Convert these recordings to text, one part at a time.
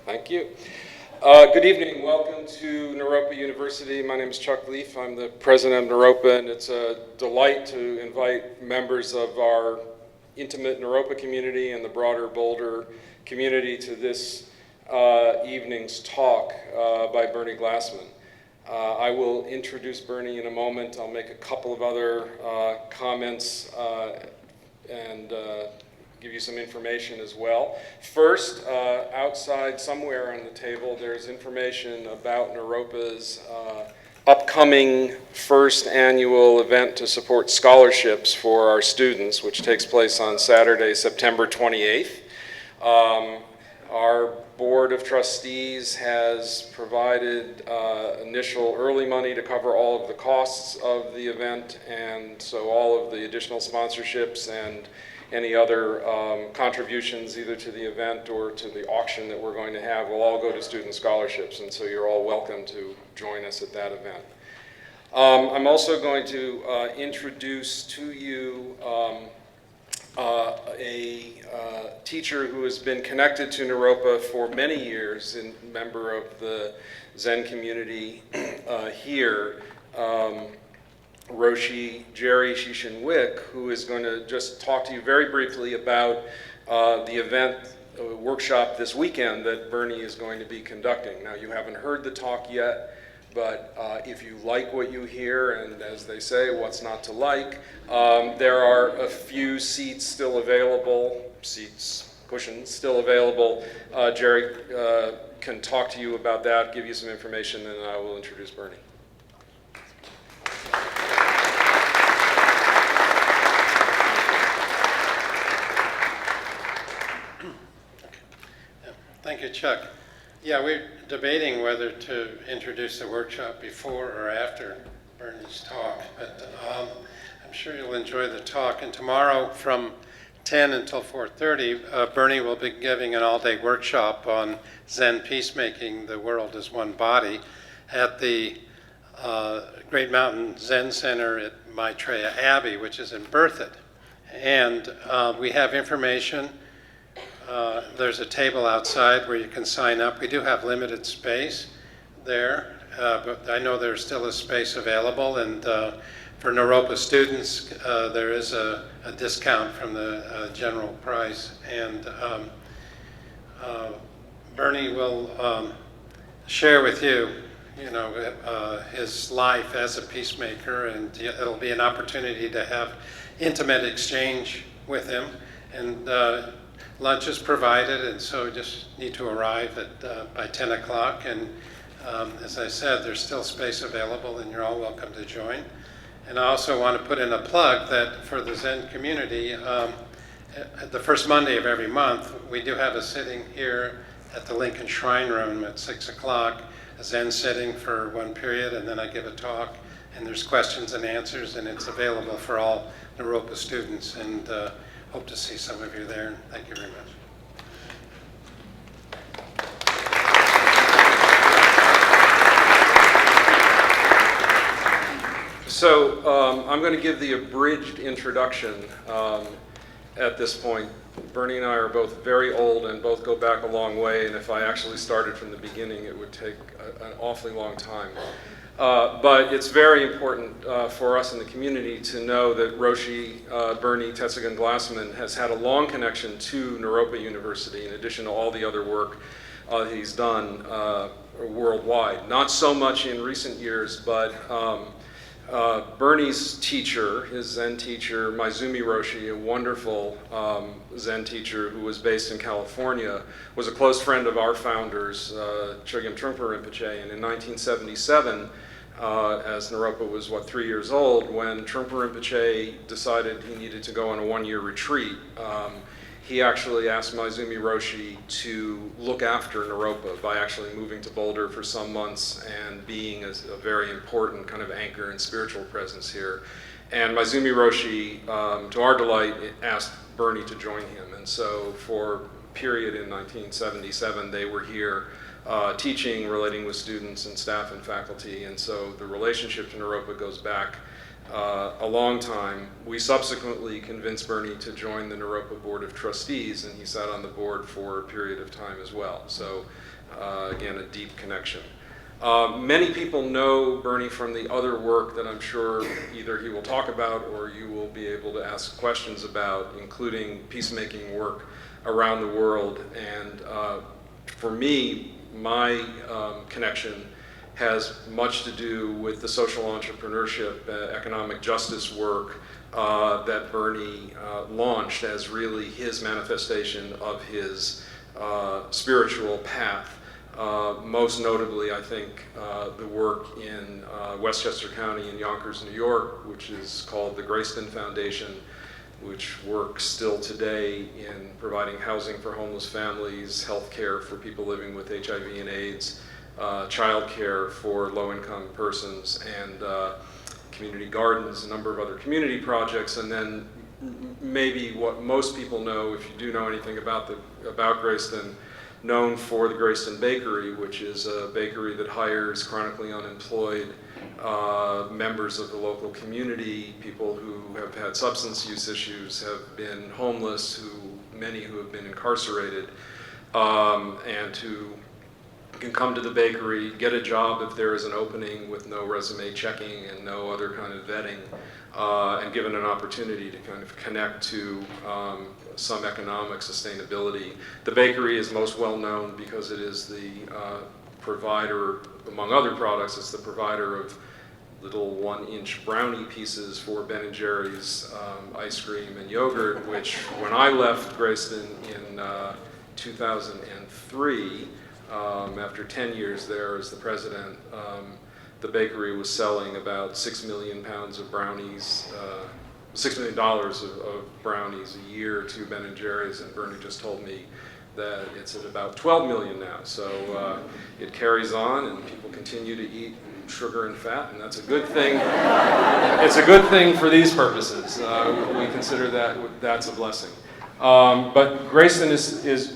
Thank you. Good evening. Welcome to Naropa University. My name is Chuck Leaf. I'm the president of Naropa, and it's a delight to invite members of our intimate Naropa community and the broader Boulder community to this evening's talk by Bernie Glassman. I will introduce Bernie in a moment. I'll make a couple of other comments and give you some information as well. First, outside somewhere on the table, there's information about Naropa's upcoming first annual event to support scholarships for our students, which takes place on Saturday, September 28th. Our Board of Trustees has provided initial early money to cover all of the costs of the event, and so all of the additional sponsorships and any other contributions either to the event or to the auction that we're going to have will all go to student scholarships, and so you're all welcome to join us at that event. I'm also going to introduce to you a teacher who has been connected to Naropa for many years, and member of the Zen community here, Jerry Shishin-Wick, who is going to just talk to you very briefly about the event workshop this weekend that Bernie is going to be conducting. Now, you haven't heard the talk yet, but if you like what you hear, and as they say, what's not to like, there are a few seats still available, cushions still available. Jerry can talk to you about that, give you some information, and I will introduce Bernie. Thank you, Chuck. Yeah, we're debating whether to introduce the workshop before or after Bernie's talk, but I'm sure you'll enjoy the talk. And tomorrow from 10 until 4:30, Bernie will be giving an all-day workshop on Zen Peacemaking, the world as one body, at the Great Mountain Zen Center at Maitreya Abbey, which is in Berthoud. And we have information. There's a table outside where you can sign up. We do have limited space there, but I know there's still a space available, and for Naropa students, there is a discount from the general price. And Bernie will share with you, his life as a peacemaker, and it'll be an opportunity to have intimate exchange with him. And lunch is provided, and so you just need to arrive by 10 o'clock. And as I said, there's still space available, and you're all welcome to join. And I also want to put in a plug that for the Zen community, the first Monday of every month, we do have a sitting here at the Lincoln Shrine Room at 6 o'clock, a Zen sitting for one period, and then I give a talk, and there's questions and answers, and it's available for all Naropa students. And hope to see some of you there. Thank you very much. So I'm going to give the abridged introduction at this point. Bernie and I are both very old and both go back a long way, and if I actually started from the beginning, it would take an awfully long time. But it's very important for us in the community to know that Roshi Bernie Tetsugen Glassman has had a long connection to Naropa University in addition to all the other work he's done worldwide. Not so much in recent years, but Bernie's teacher, his Zen teacher, Maizumi Roshi, a wonderful Zen teacher who was based in California, was a close friend of our founders, Chogyam Trungpa Rinpoche, and in 1977, as Naropa was, 3 years old, when Trungpa Rinpoche decided he needed to go on a one-year retreat, he actually asked Maizumi Roshi to look after Naropa by actually moving to Boulder for some months and being a very important kind of anchor and spiritual presence here. And Maizumi Roshi, to our delight, asked Bernie to join him. And so for a period in 1977, they were here teaching, relating with students and staff and faculty. And so the relationship to Naropa goes back a long time. We subsequently convinced Bernie to join the Naropa Board of Trustees, and he sat on the board for a period of time as well. So Again, a deep connection. Many people know Bernie from the other work that I'm sure either he will talk about or you will be able to ask questions about, including peacemaking work around the world. And for me, my connection has much to do with the social entrepreneurship, economic justice work that Bernie launched as really his manifestation of his spiritual path. Most notably, I think, the work in Westchester County in Yonkers, New York, which is called the Grayston Foundation, which works still today in providing housing for homeless families, health care for people living with HIV and AIDS, child care for low-income persons, and community gardens, a number of other community projects. And then maybe what most people know, if you do know anything about Grayston, known for the Grayston Bakery, which is a bakery that hires chronically unemployed members of the local community, people who have had substance use issues, have been homeless, many who have been incarcerated, and who can come to the bakery, get a job if there is an opening with no resume checking and no other kind of vetting, and given an opportunity to kind of connect to some economic sustainability. The bakery is most well known because it is the provider, among other products, it's the provider of little 1-inch brownie pieces for Ben & Jerry's ice cream and yogurt, which when I left Grayston in 2003, after 10 years there as the president, the bakery was selling about 6 million pounds of brownies, $6 million of brownies a year to Ben & Jerry's, and Bernie just told me that it's at about 12 million now. So it carries on, and people continue to eat sugar and fat, and that's a good thing. It's a good thing for these purposes. We consider that's a blessing. But Grayston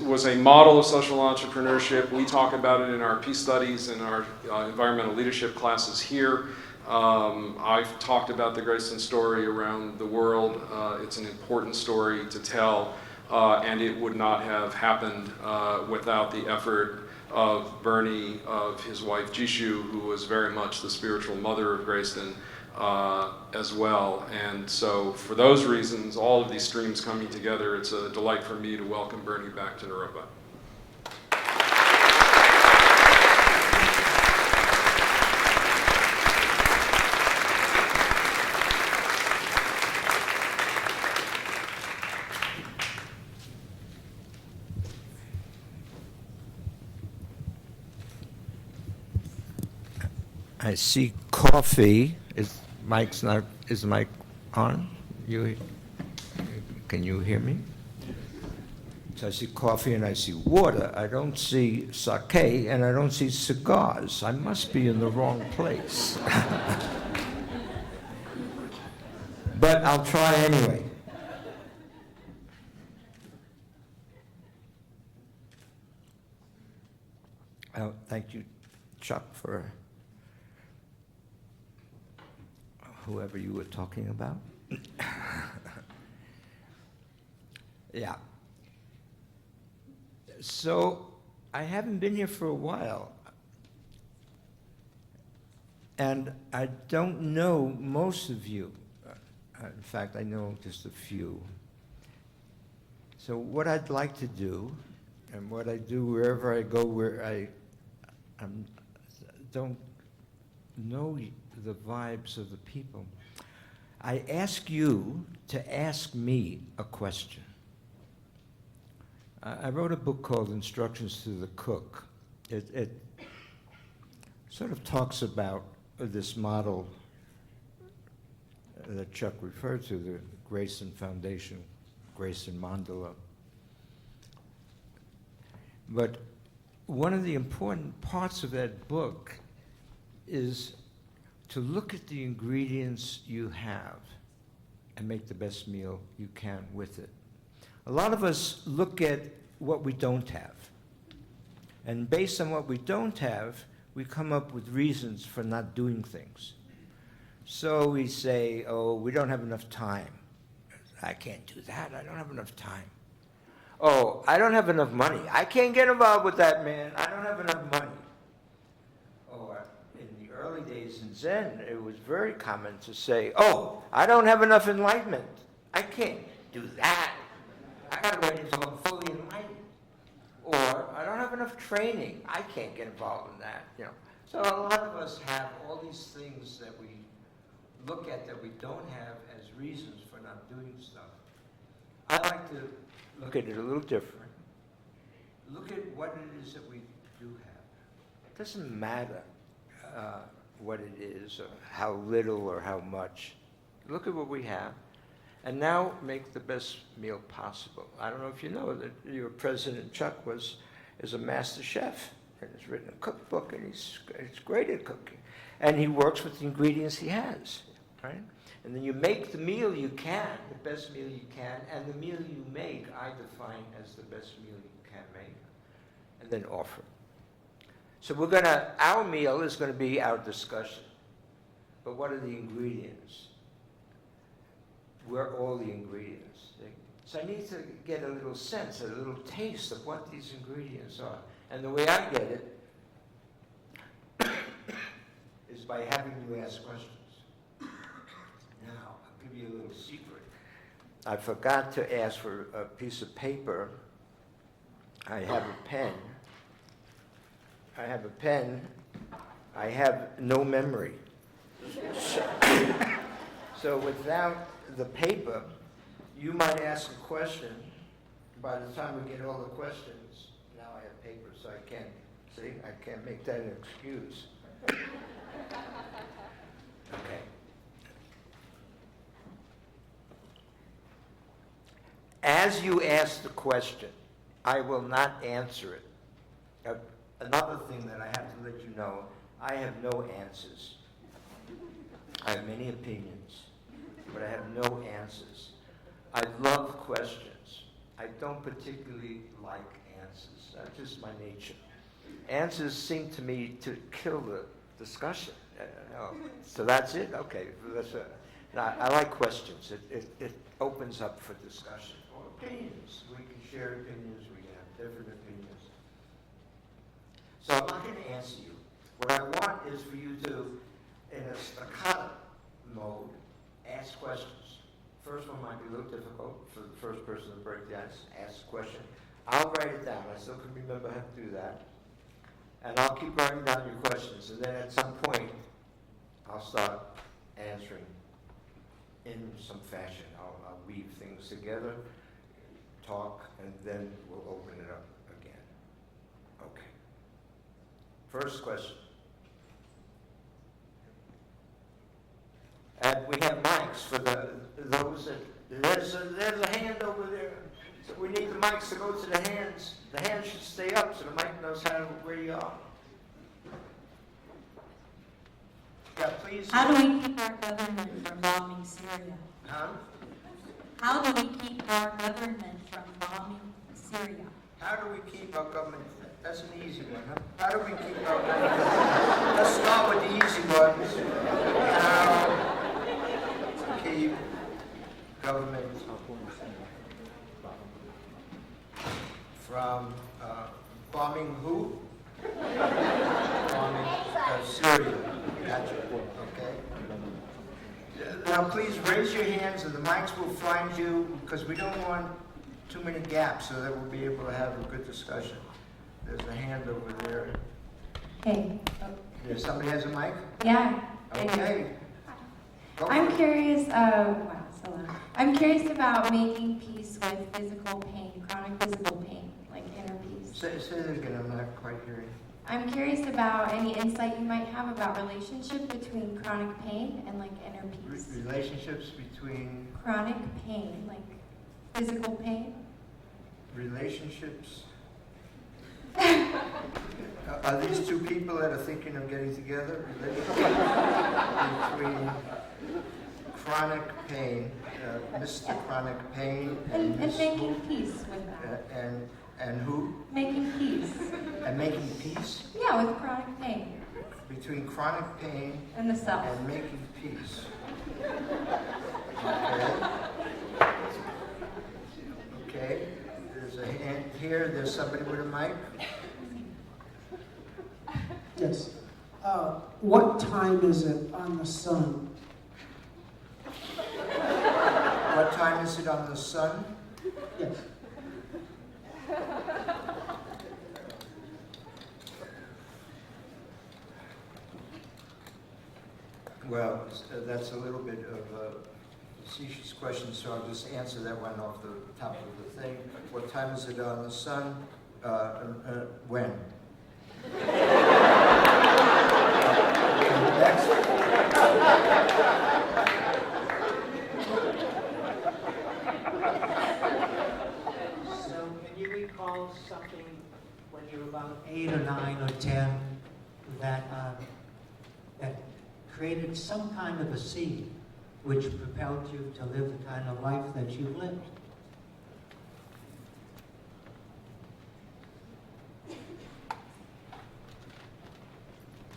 was a model of social entrepreneurship. We talk about it in our peace studies and our environmental leadership classes here. I've talked about the Grayston story around the world. It's an important story to tell, and it would not have happened without the effort of Bernie, of his wife Jishu, who was very much the spiritual mother of Grayston, as well. And so for those reasons, all of these streams coming together, it's a delight for me to welcome Bernie back to Naropa. I see coffee. Is the mic on? Can you hear me? So I see coffee and I see water. I don't see sake and I don't see cigars. I must be in the wrong place. But I'll try anyway. Oh, thank you, Chuck, for whoever you were talking about. Yeah. So I haven't been here for a while. And I don't know most of you. In fact, I know just a few. So what I'd like to do, and what I do wherever I go where I don't know the vibes of the people, I ask you to ask me a question. I wrote a book called Instructions to the Cook. It sort of talks about this model that Chuck referred to, the Grayston Foundation, Grayston Mandala. But one of the important parts of that book is to look at the ingredients you have and make the best meal you can with it. A lot of us look at what we don't have. And based on what we don't have, we come up with reasons for not doing things. So we say, oh, we don't have enough time. I can't do that, I don't have enough time. Oh, I don't have enough money. I can't get involved with that, man. I don't have enough money. Or in the early days in Zen, it was very common to say, oh, I don't have enough enlightenment. I can't do that. I gotta wait until I'm fully enlightened. Or I don't have enough training. I can't get involved in that. So a lot of us have all these things that we look at that we don't have as reasons for not doing stuff. I like to look at it a little different. Look at what it is that we do have. It doesn't matter what it is, or how little or how much. Look at what we have. And now make the best meal possible. I don't know if you know that your president, Chuck, is a master chef. And has written a cookbook, and he's great at cooking. And he works with the ingredients he has, right? And then you make the meal you can, the best meal you can, and the meal you make, I define as the best meal you can make, and then offer. So our meal is gonna be our discussion. But what are the ingredients? Where are all the ingredients? So I need to get a little sense, a little taste of what these ingredients are. And the way I get it is by having you ask questions. Now, I'll give you a little secret. I forgot to ask for a piece of paper. I have a pen. I have no memory. So without the paper, you might ask a question. By the time we get all the questions, now I have paper, so I can't make that an excuse. Okay. As you ask the question, I will not answer it. Another thing that I have to let you know, I have no answers. I have many opinions, but I have no answers. I love questions. I don't particularly like answers. That's just my nature. Answers seem to me to kill the discussion. So that's it? Okay. I like questions. It opens up for discussion. Or opinions. We can share opinions. We can have different opinions. So I'm not going to answer you. What I want is for you to, in a staccato mode, ask questions. First one might be a little difficult for the first person to break the ice. Ask a question. I'll write it down. I still can remember how to do that. And I'll keep writing down your questions. And then at some point, I'll start answering in some fashion. I'll weave things together, talk, and then we'll open it up again. Okay. First question. And we have mics for those that, there's a hand over there. So we need the mics to go to the hands. The hands should stay up so the mic knows where you are. Yeah, please. How do we keep our government from bombing Syria? Huh? How do we keep our government from bombing Syria? How do we keep our government? That's an easy one, huh? How do we keep our government? Let's start with the easy ones. How to keep government from bombing who? Bombing Syria. Gotcha. Okay. Now please raise your hands and the mics will find you because we don't want too many gaps so that we'll be able to have a good discussion. There's a hand over there. Hey. Somebody has a mic? Yeah. Okay. Go for I'm it. curious, wow, so loud. I'm curious about making peace with physical pain, chronic physical pain, like inner peace. Say that again, I'm not quite hearing. I'm curious about any insight you might have about relationship between chronic pain and like inner peace. Relationships between Chronic pain, like physical pain. relationships. Are these two people that are thinking of getting together? Between chronic pain, Mr. Chronic Pain, And Ms. making peace with that. and who? Making peace. And making peace Yeah, with chronic pain between chronic pain and the self. and making peace. Okay. Okay. There's a hand here. There's somebody with a mic. Yes. What time is it on the sun? What time is it on the sun? Yes. Well, that's a little bit of a facetious question, so I'll just answer that one off the top of the thing. What time is it on the sun? When? Next. So can you recall something when you were about 8 or 9 or 10 that created some kind of a seed which propelled you to live the kind of life that you've lived?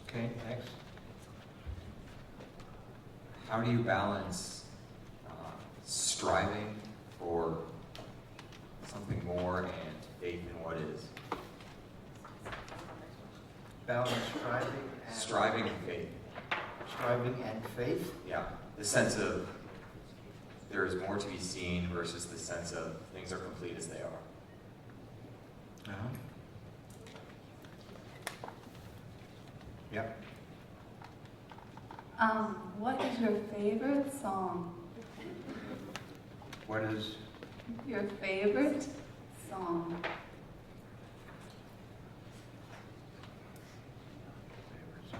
Okay, next. How do you balance striving for something more and faith in what is? Balance striving and Striving and faith. striving and faith. Yeah. The sense of there is more to be seen versus the sense of things are complete as they are. Uh-huh. Yep. What is your favorite song? What is Your favorite song? favorite song?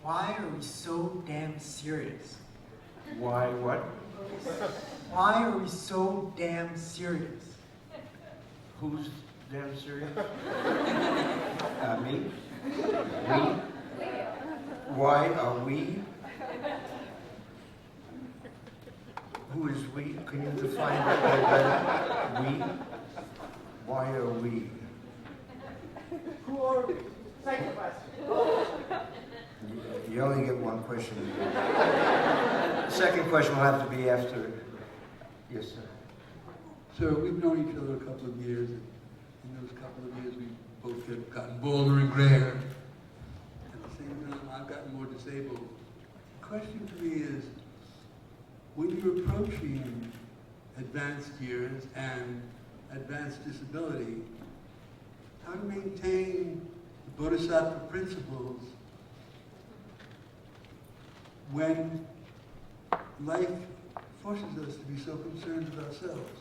Why are we so damn serious? Why what? Why are we so damn serious? Who's damn serious? Me? We? Why are we? Who is we? Can you define that better? We? Why are we? Who are we? Second question. You only get one question. Second question will have to be after. Yes, sir. So we've known each other a couple of years, and in those couple of years we've both gotten bolder and grayer. At the same time, I've gotten more disabled. The question to me is, when you're approaching advanced years and advanced disability, how to maintain the Bodhisattva principles when life forces us to be so concerned with ourselves?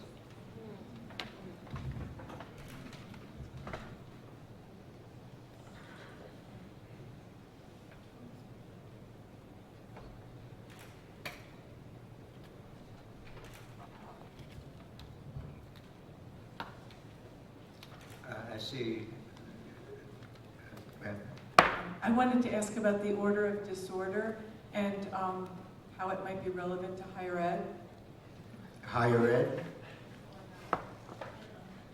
I see. Ma'am. I wanted to ask about the order of disorder and how it might be relevant to higher ed. Higher ed?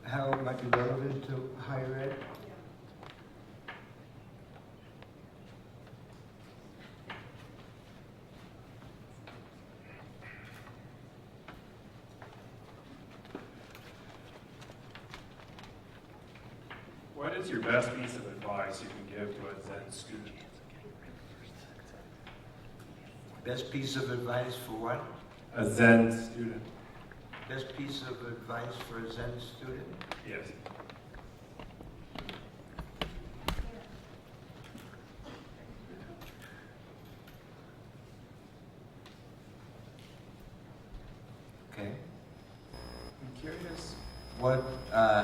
How it might be relevant to higher ed? What is your best piece of advice you can give to a Zen student? Best piece of advice for what? A Zen student, Best piece of advice for a Zen student? yes. Okay. I'm curious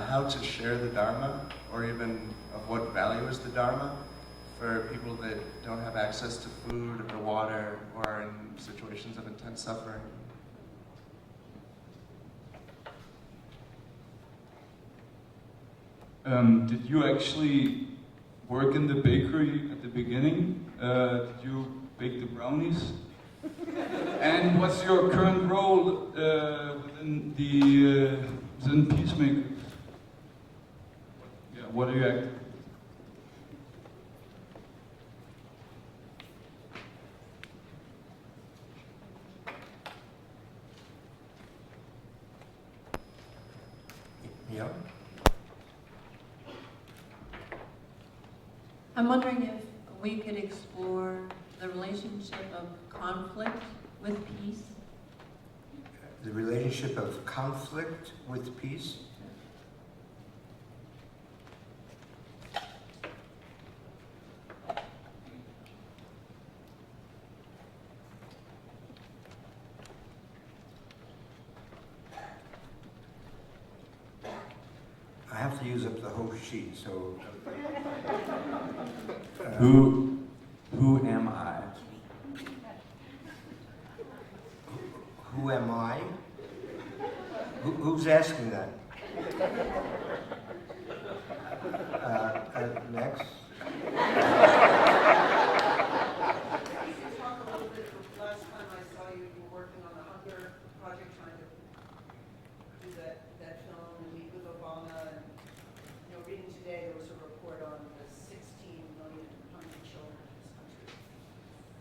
how to share the Dharma, or even of what value is the Dharma for people that don't have access to food or water or in situations of intense suffering. Did you actually work in the bakery at the beginning? Did you bake the brownies? And what's your current role within the Zen Peacemaker? Yeah, what are you acting? Yeah. I'm wondering if we could explore the relationship of conflict with peace. The relationship of conflict with peace. I have to use up the whole sheet, so. Who am I? Who am I? Who's asking that? Next. Last time I saw you, you were working on the hunger project, trying to do that film and meet with Obama. And reading today, there was a report on the 16 million hungry children in this country.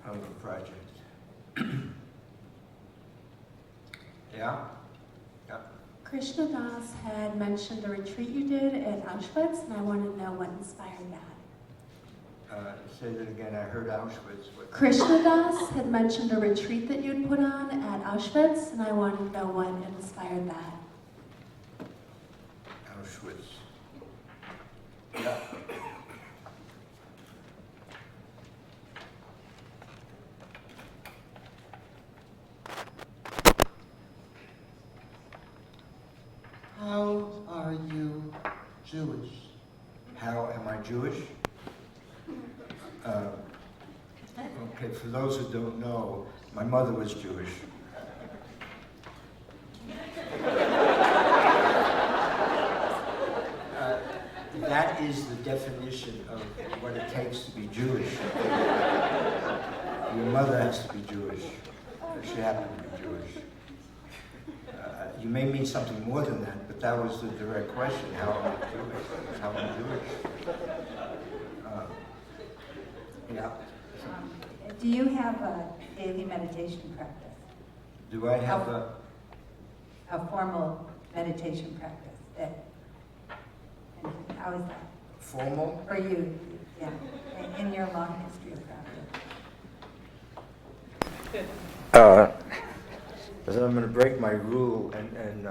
Hunger Project. Yeah? Yeah. Krishna Das had mentioned the retreat you did at Auschwitz, and I wanted to know what inspired that. Say that again, I heard Auschwitz. What? Krishna Das had mentioned a retreat that you'd put on at Auschwitz, and I wanted to know what inspired that. Auschwitz. Yeah. How are you Jewish? How am I Jewish? Okay, for those who don't know, my mother was Jewish. That is the definition of what it takes to be Jewish. Your mother has to be Jewish. She happened to be Jewish. You may mean something more than that, but that was the direct question. How am I Jewish? How am I Jewish? Yeah. Do you have a daily meditation practice? Do I have a formal meditation practice? And how is that? Formal? For you, yeah, in your long history of practice. So I'm going to break my rule and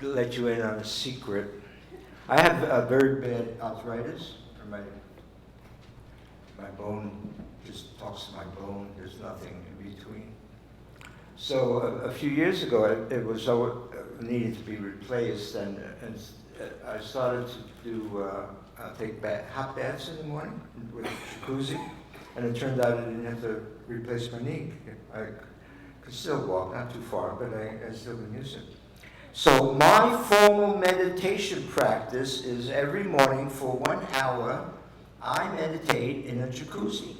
let you in on a secret. I have very bad arthritis. My bone just talks to my bone. There's nothing in between. So a few years ago, it was needed to be replaced, and I started to do take hot baths in the morning with jacuzzi, and it turned out I didn't have to replace my knee. I could still walk, not too far, but I still can use it. So my formal meditation practice is every morning for 1 hour, I meditate in a jacuzzi.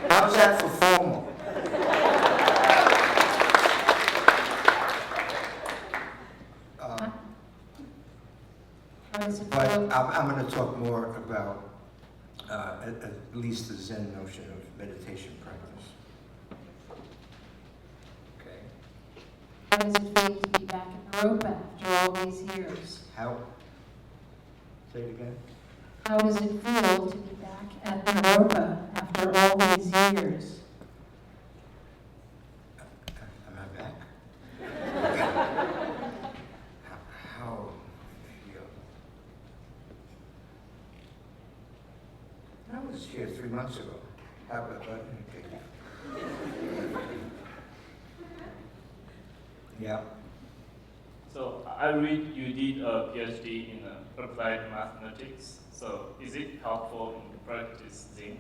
How's that for formal? But I'm going to talk more about at least the Zen notion of meditation practice. Okay. How does it feel to be back in Naropa after all these years? How? Say it again. How does it feel to be back at Naropa after all these years? Am I back? How feel? I was here 3 months ago. How about that? Okay. Yeah. So I read you did a PhD in applied mathematics. So is it helpful in practice Zen?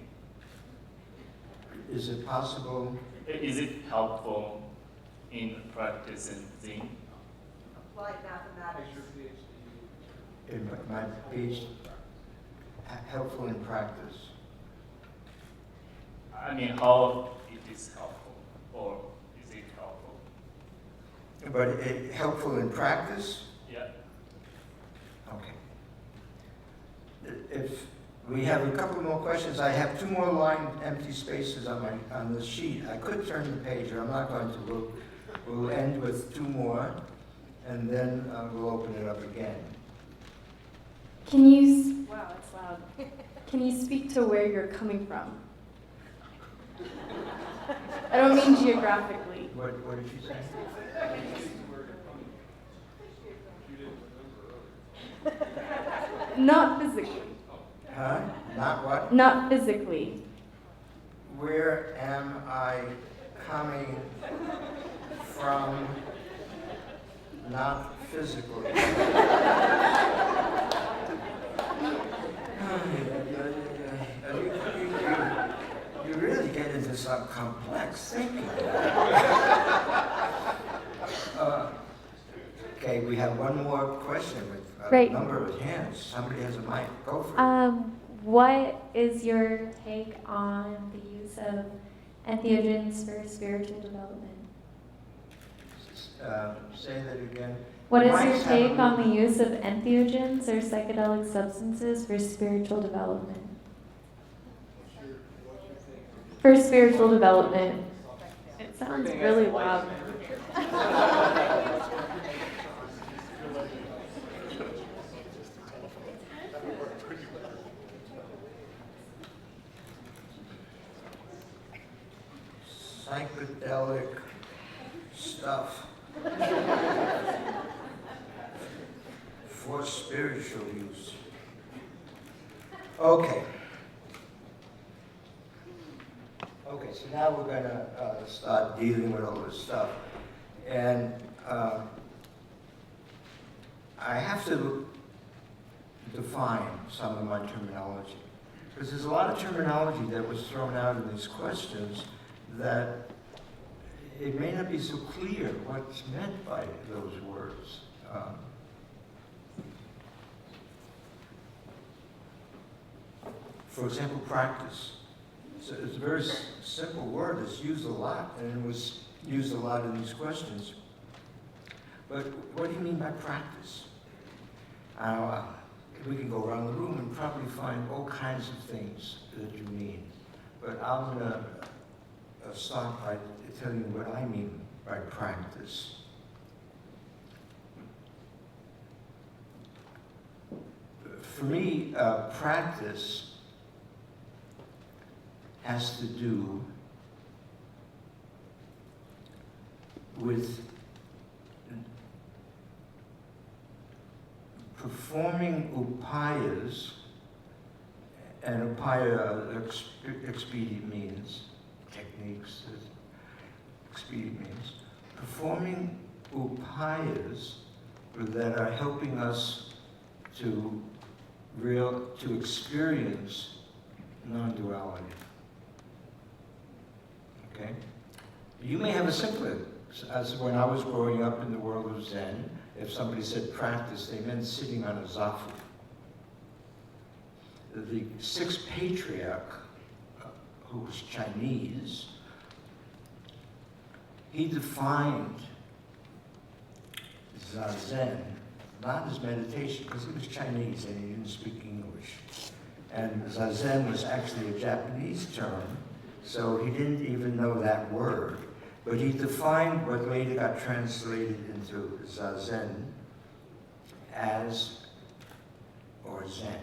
Is it possible? Is it helpful in practicing Zen? Applied mathematics. In my PhD, helpful in practice. I mean, how it is helpful, or is it helpful? But helpful in practice? Yeah. Okay. If we have a couple more questions, I have 2 more empty spaces on the sheet. I could turn the page, but I'm not going to. We'll end with 2 more. and then we'll open it up again. Can you, wow, it's loud. Can you speak to where you're coming from? I don't mean geographically. What did she say? Not physically. Huh? Not what? Not physically. Where am I coming from? Not physically. You really get into some complex thinking. Okay, we have one more question with a Right. number of hands. Somebody has a mic. Go for it. What is your take on the use of entheogens for spiritual development? Say that again. What is Mics your have take a- on the use of entheogens or psychedelic substances for spiritual development? For spiritual development. It sounds really loud. Psychedelic stuff for spiritual use. Okay. Okay, so now we're going to start dealing with all this stuff. And I have to define some of my terminology. Because there's a lot of terminology that was thrown out in these questions that it may not be so clear what's meant by those words. For example, practice. So it's a very simple word. It's used a lot, and it was used a lot in these questions. But what do you mean by practice? We can go around the room and probably find all kinds of things that you mean. But I'm going to start by telling you what I mean by practice. For me, practice has to do with performing upayas, and upaya expedient means, techniques, expedient means, performing upayas that are helping us to experience non-duality. Okay? You may have a simpler, as when I was growing up in the world of Zen, if somebody said practice, they meant sitting on a zafu. The sixth patriarch, who was Chinese, he defined Zazen, not as meditation, because he was Chinese and he didn't speak English. And Zazen was actually a Japanese term, so he didn't even know that word. But he defined what later got translated into Zazen as, or Zen,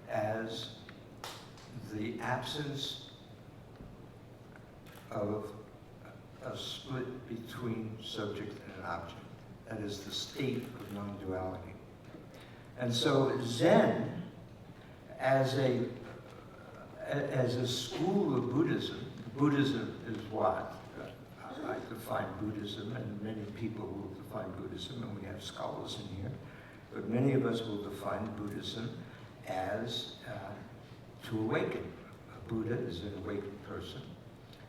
as the absence of a split between subject and object. That is the state of non-duality. And so Zen, as a school of Buddhism, Buddhism is what? I define Buddhism, and many people will define Buddhism, and we have scholars in here, but many of us will define Buddhism as to awaken. A Buddha is an awakened person.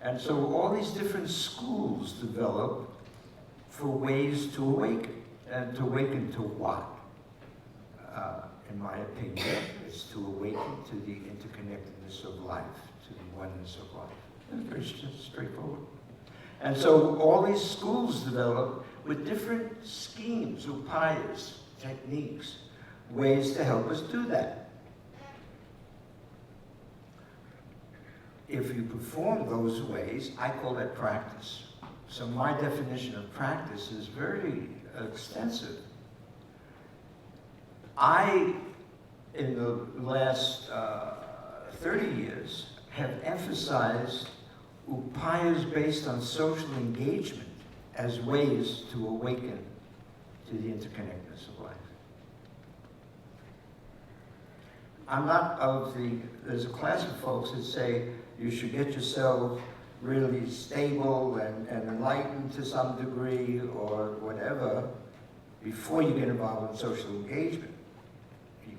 And so all these different schools develop for ways to awaken. And to awaken to what? In my opinion, it's to awaken to the interconnectedness of life, to the oneness of life. It's very straightforward. And so all these schools develop with different schemes, upayas, techniques, ways to help us do that. If you perform those ways, I call that practice. So my definition of practice is very extensive. I, in the last 30 years, have emphasized upayas based on social engagement as ways to awaken to the interconnectedness of life. I'm not of the, there's a class of folks that say you should get yourself really stable and enlightened to some degree or whatever before you get involved in social engagement.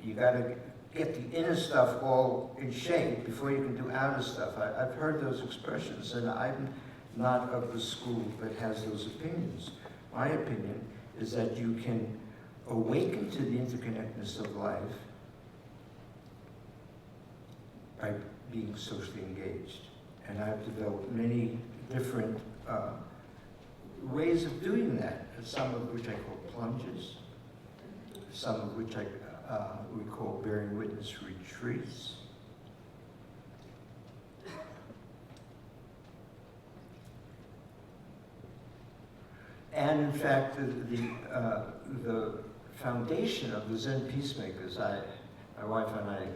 You gotta get the inner stuff all in shape before you can do outer stuff. I've heard those expressions, and I'm not of the school that has those opinions. My opinion is that you can awaken to the interconnectedness of life by being socially engaged. And I've developed many different ways of doing that, some of which I call plunges, some of which we call bearing witness retreats. And in fact, the foundation of the Zen Peacemakers, my wife and I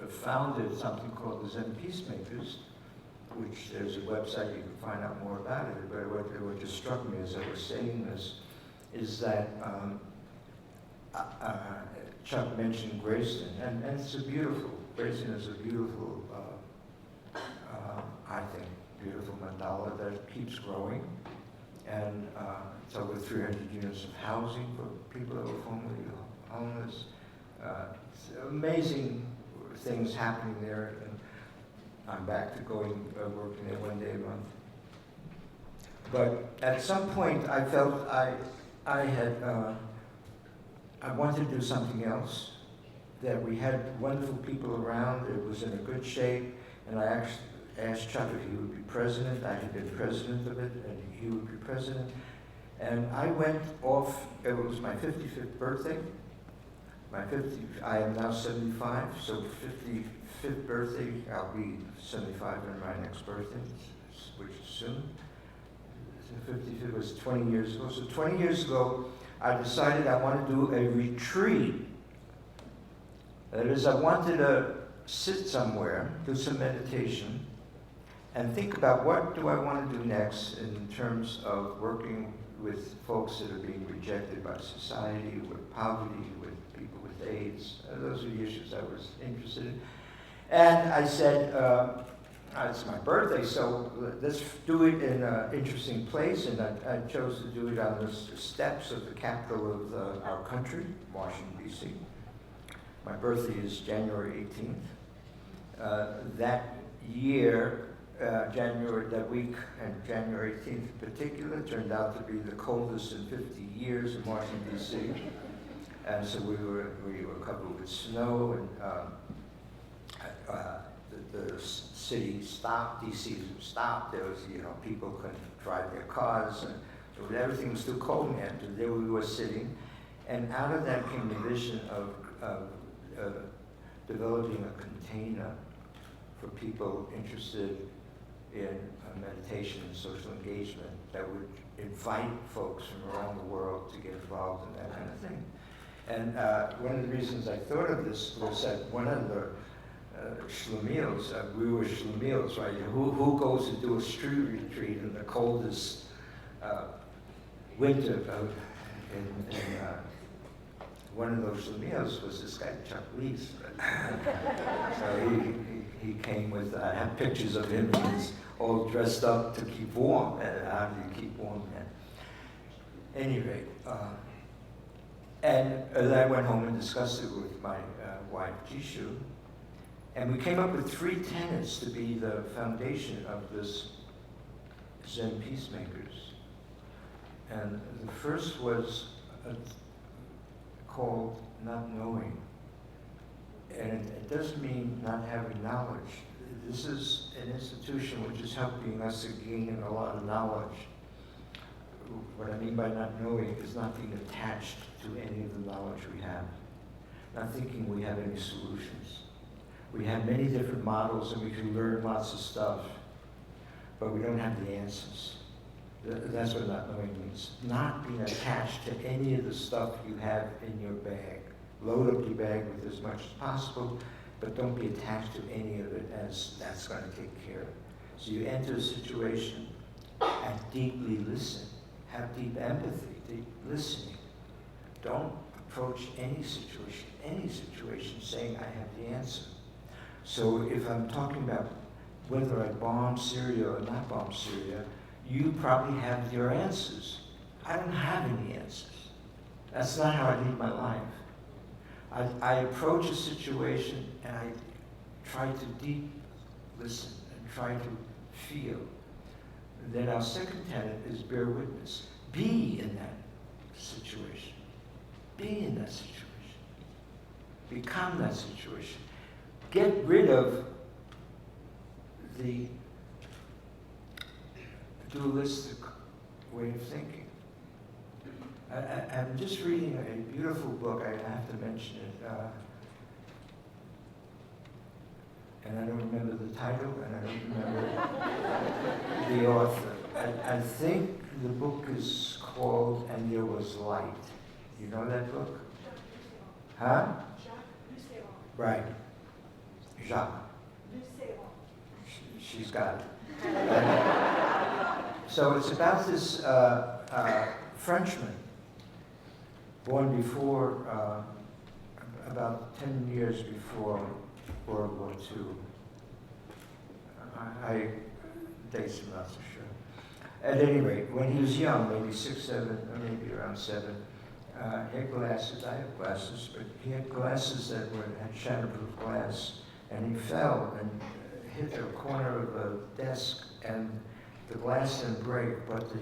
founded something called the Zen Peacemakers, which there's a website you can find out more about it. But what just struck me as I was saying this is that Chuck mentioned Grayson, and it's a beautiful, Grayson is a beautiful, I think, beautiful mandala that keeps growing. And it's over 300 units of housing for people that were formerly homeless. It's amazing things happening there, and I'm back to going working there 1 day a month. But at some point, I felt I wanted to do something else. That we had wonderful people around. It was in a good shape, and I actually asked Chuck if he would be president. I had been president of it, and he would be president. And I went off. It was my 55th birthday. I am now 75, so 55th birthday, I'll be 75 on my next birthday, which is soon. 55th was 20 years ago. So 20 years ago, I decided I want to do a retreat. That is, I wanted to sit somewhere, do some meditation, and think about what do I want to do next in terms of working with folks that are being rejected by society, with poverty, with people with AIDS. Those are the issues I was interested in. And I said, it's my birthday, so let's do it in an interesting place. And I chose to do it on the steps of the capital of our country, Washington, D.C. My birthday is January 18th. That year, that week, and January 18th in particular, turned out to be the coldest in 50 years in Washington, D.C. And so we were covered with snow, and the city stopped, D.C. stopped. There was, people couldn't drive their cars, and so everything was too cold, man. And there we were sitting, and out of that came the vision of developing a container for people interested in meditation and social engagement that would invite folks from around the world to get involved in that kind of thing. And one of the reasons I thought of this was that one of the shlemiels, we were shlemiels, right? Who goes to do a street retreat in the coldest winter? One of those shlemiels was this guy, Chuck Lees. So he came with, I have pictures of him, he's all dressed up to keep warm. How do you keep warm, man? Anyway, and I went home and discussed it with my wife, Jishu, and we came up with 3 tenets to be the foundation of this Zen Peacemakers. And the first was called not knowing. And it doesn't mean not having knowledge. This is an institution which is helping us to gain a lot of knowledge. What I mean by not knowing is not being attached to any of the knowledge we have. Not thinking we have any solutions. We have many different models and we can learn lots of stuff. but we don't have the answers. That's what not knowing means. Not being attached to any of the stuff you have in your bag. Load up your bag with as much as possible, but don't be attached to any of it, as that's going to take care of it. So you enter a situation and deeply listen. Have deep empathy, deep listening. Don't approach any situation saying I have the answer. So if I'm talking about whether I bomb Syria or not bomb Syria, you probably have your answers. I don't have any answers. That's not how I lead my life. I approach a situation and I try to deep listen and try to feel. And then our second tenet is bear witness. Be in that situation. Be in that situation. Become that situation. Get rid of the dualistic way of thinking. I'm just reading a beautiful book, I have to mention it, and I don't remember the title, and I don't remember the author. I think the book is called And There Was Light. You know that book? Huh? Right. Jacques. She's got it. So it's about this Frenchman, born before, about 10 years before World War II. I dates I'm not so sure. At any rate, when he was young, maybe 6, 7, or maybe around 7, he had glasses. I have glasses, but he had glasses that had shatterproof glass, and he fell and hit the corner of a desk, and the glass didn't break, but the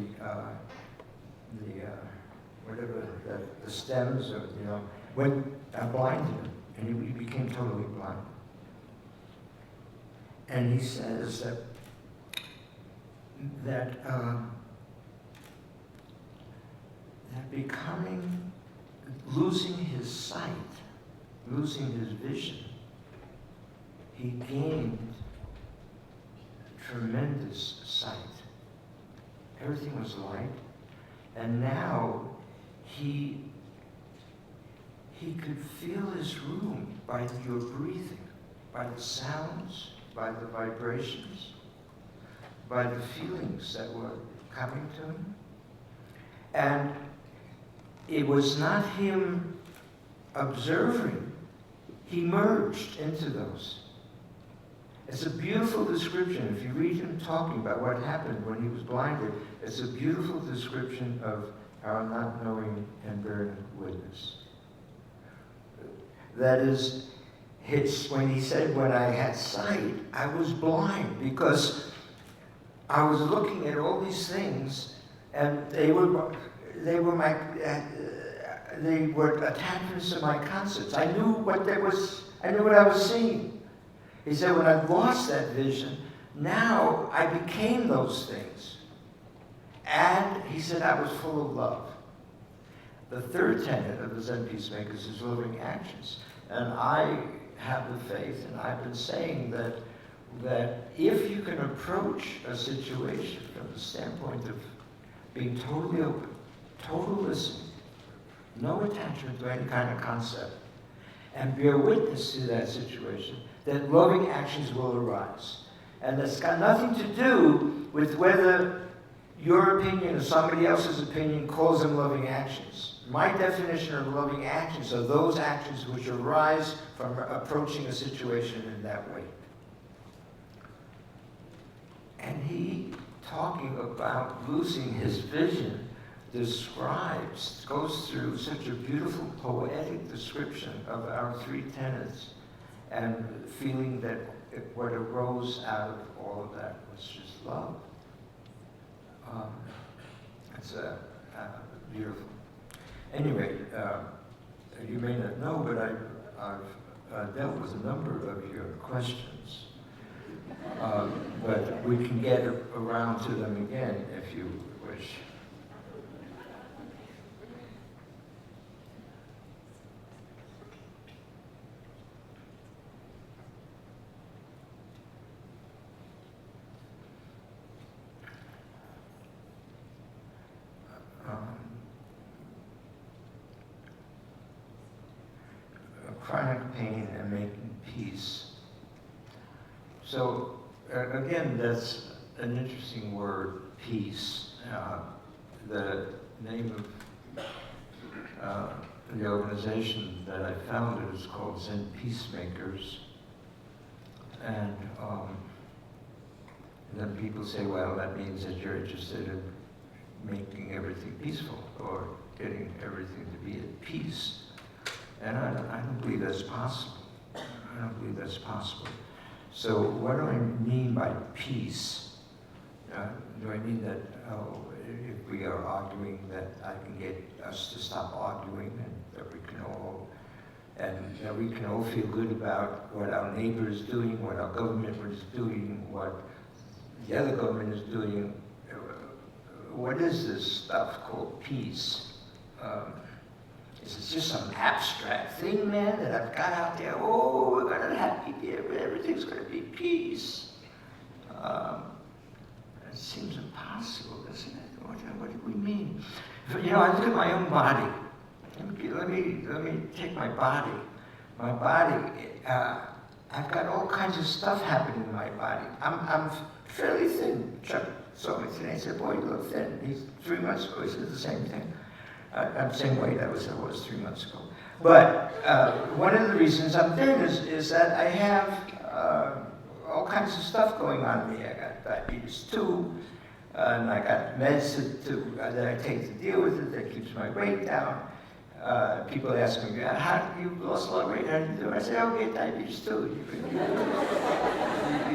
stems, or, blinded him, and he became totally blind. And he says that losing his sight, losing his vision, he gained tremendous sight. Everything was light, and now he could fill his room by your breathing, by the sounds, by the vibrations, by the feelings that were coming to him. And it was not him observing, he merged into those. It's a beautiful description. If you read him talking about what happened when he was blinded, it's a beautiful description of our not knowing and bearing witness. That is, when he said, when I had sight, I was blind because I was looking at all these things, and they were attachments to my concepts. I knew what I was seeing. He said, when I lost that vision, now I became those things. And he said, I was full of love. The third tenet of the Zen Peacemakers is loving actions. And I have the faith, and I've been saying that if you can approach a situation from the standpoint of being totally open, total listening, no attachment to any kind of concept, and bear witness to that situation, that loving actions will arise. And that's got nothing to do with whether your opinion or somebody else's opinion calls them loving actions. My definition of loving actions are those actions which arise from approaching a situation in that way. And he, talking about losing his vision, goes through such a beautiful poetic description of our three tenets, and feeling that what arose out of all of that was just love. It's beautiful. Anyway, you may not know, but I've dealt with a number of your questions. But we can get around to them again if you wish. chronic pain and making peace. So, again, that's an interesting word, peace. The name of the organization that I founded is called Zen Peacemakers. And then people say, well, that means that you're interested in making everything peaceful or getting everything to be at peace. And I don't believe that's possible. I don't believe that's possible. So what do I mean by peace? Do I mean that if we are arguing that I can get us to stop arguing and that we can all feel good about what our neighbor is doing, what our government is doing, what the other government is doing? What is this stuff called peace? Is it just some abstract thing, man, that I've got out there? Oh, we're gonna have everything's gonna be peace. It seems impossible, doesn't it? What do we mean? You know, I look at my own body. Let me take my body. My body, I've got all kinds of stuff happening in my body. I'm fairly thin. Chuck saw me today and said, boy, you look thin. He's 3 months ago, he said the same thing. I'm the same weight I was 3 months ago. But one of the reasons I'm thin is that I have all kinds of stuff going on in me. I got diabetes 2, and I got meds that I take to deal with it that keeps my weight down. People ask me, how you lost a lot of weight? How do you do it? I say, oh, get diabetes 2.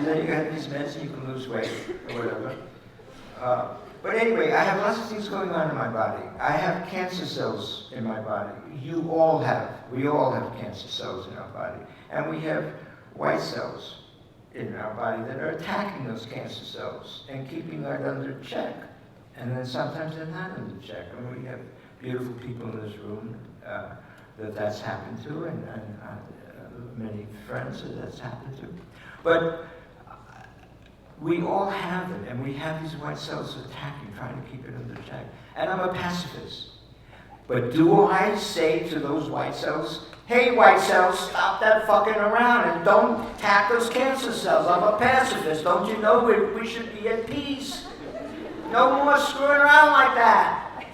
Then you have these meds and you can lose weight or whatever. But anyway, I have lots of things going on in my body. I have cancer cells in my body. You all have. We all have cancer cells in our body. And we have white cells in our body that are attacking those cancer cells and keeping that under check. And then sometimes they're not under check. I mean, we have beautiful people in this room that's happened to, and many friends that's happened to. But we all have them, and we have these white cells attacking, trying to keep it under check. And I'm a pacifist. But do I say to those white cells, hey, white cells, stop that fucking around and don't attack those cancer cells. I'm a pacifist. Don't you know we should be at peace? No more screwing around like that.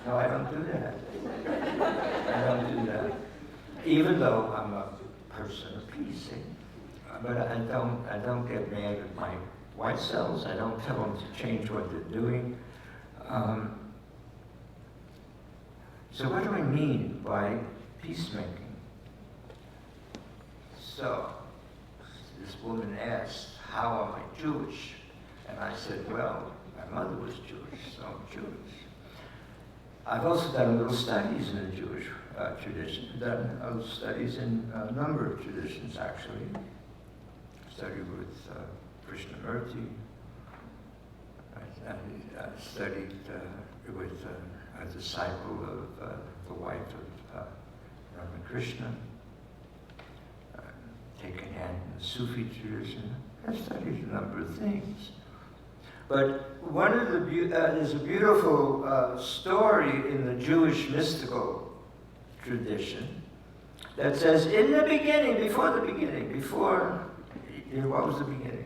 No, I don't do that. I don't do that. Even though I'm a person of peace. But I don't get mad at my white cells. I don't tell them to change what they're doing. So what do I mean by peacemaking? So this woman asked, how am I Jewish? And I said, well, my mother was Jewish, so I'm Jewish. I've also done little studies in the Jewish tradition. I've done other studies in a number of traditions, actually. Studied with Krishnamurti. I studied with a disciple of the wife of Ramakrishna. Taken hand in the Sufi tradition. I've studied a number of things. But one of the there's a beautiful story in the Jewish mystical tradition that says, in the beginning, before, what was the beginning?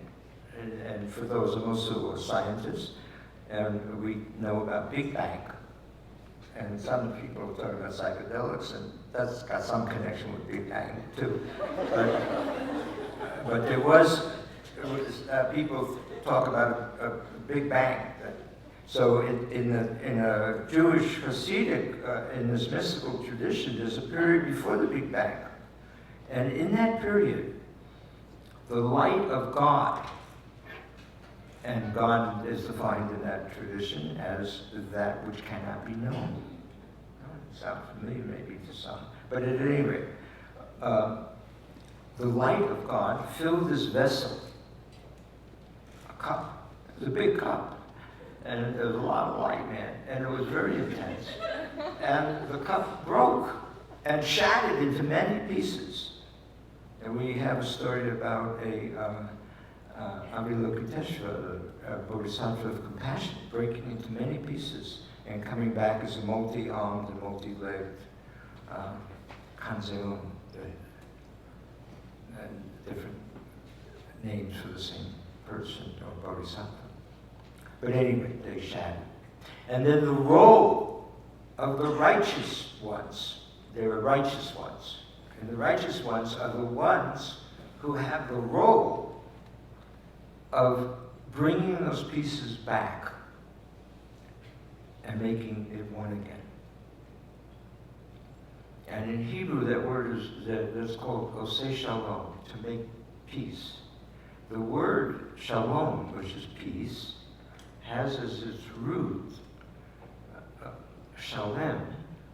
And for those of us who are scientists, and we know about Big Bang, and some people are talking about psychedelics, and that's got some connection with Big Bang too. But there was people talk about a Big Bang. So in a Jewish Hasidic, in this mystical tradition, there's a period before the Big Bang. And in that period, the light of God, and God is defined in that tradition as that which cannot be known. Sounds familiar maybe to some, but at any rate, the light of God filled this vessel, a cup. It was a big cup, and there was a lot of light in it, and it was very intense. And the cup broke and shattered into many pieces. And we have a story about a Avalokiteshvara, a bodhisattva of compassion, breaking into many pieces and coming back as a multi-armed and multi-legged Kanzeon, and different names for the same person or bodhisattva. But anyway, they shattered. And then the role of the righteous ones, they were righteous ones. And the righteous ones are the ones who have the role of bringing those pieces back and making it one again. And in Hebrew, that word is that's called oseh shalom, to make peace. The word shalom, which is peace, has as its root shalem,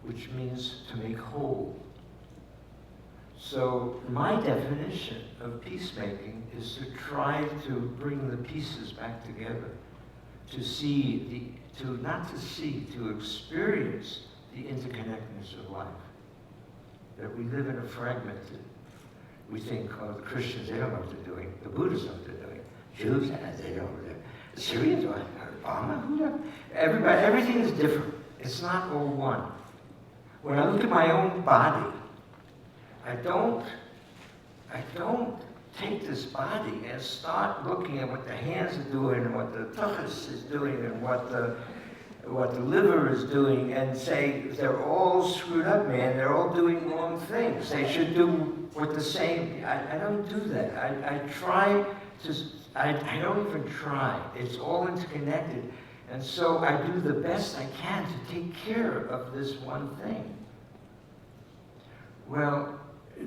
which means to make whole. So my definition of peacemaking is to try to bring the pieces back together, to see to experience the interconnectedness of life. That we live in a fragmented, we think, oh, the Christians, they don't know what they're doing. The Buddhists know what they're doing. Jews, they don't know what they're doing. The Syrians, Obama, who knows? Everybody, everything is different. It's not all one. When I look at my own body, I don't take this body and start looking at what the hands are doing and what the tuchus is doing and what the liver is doing and say, they're all screwed up, man. They're all doing wrong things. They should do what the same. I don't do that. I try to, I don't even try. It's all interconnected. And so I do the best I can to take care of this one thing. Well,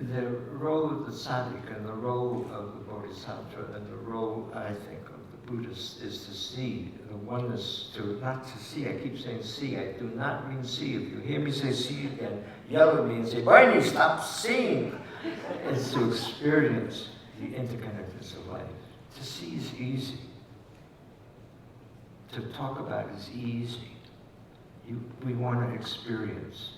the role of the tzaddik and the role of the bodhisattva and the role, I think, of the Buddhist is to see the oneness, not to see. I keep saying see. I do not mean see. If you hear me say see again, yell at me and say, why do you stop seeing? It's to experience the interconnectedness of life. To see is easy. To talk about is easy. We want to experience.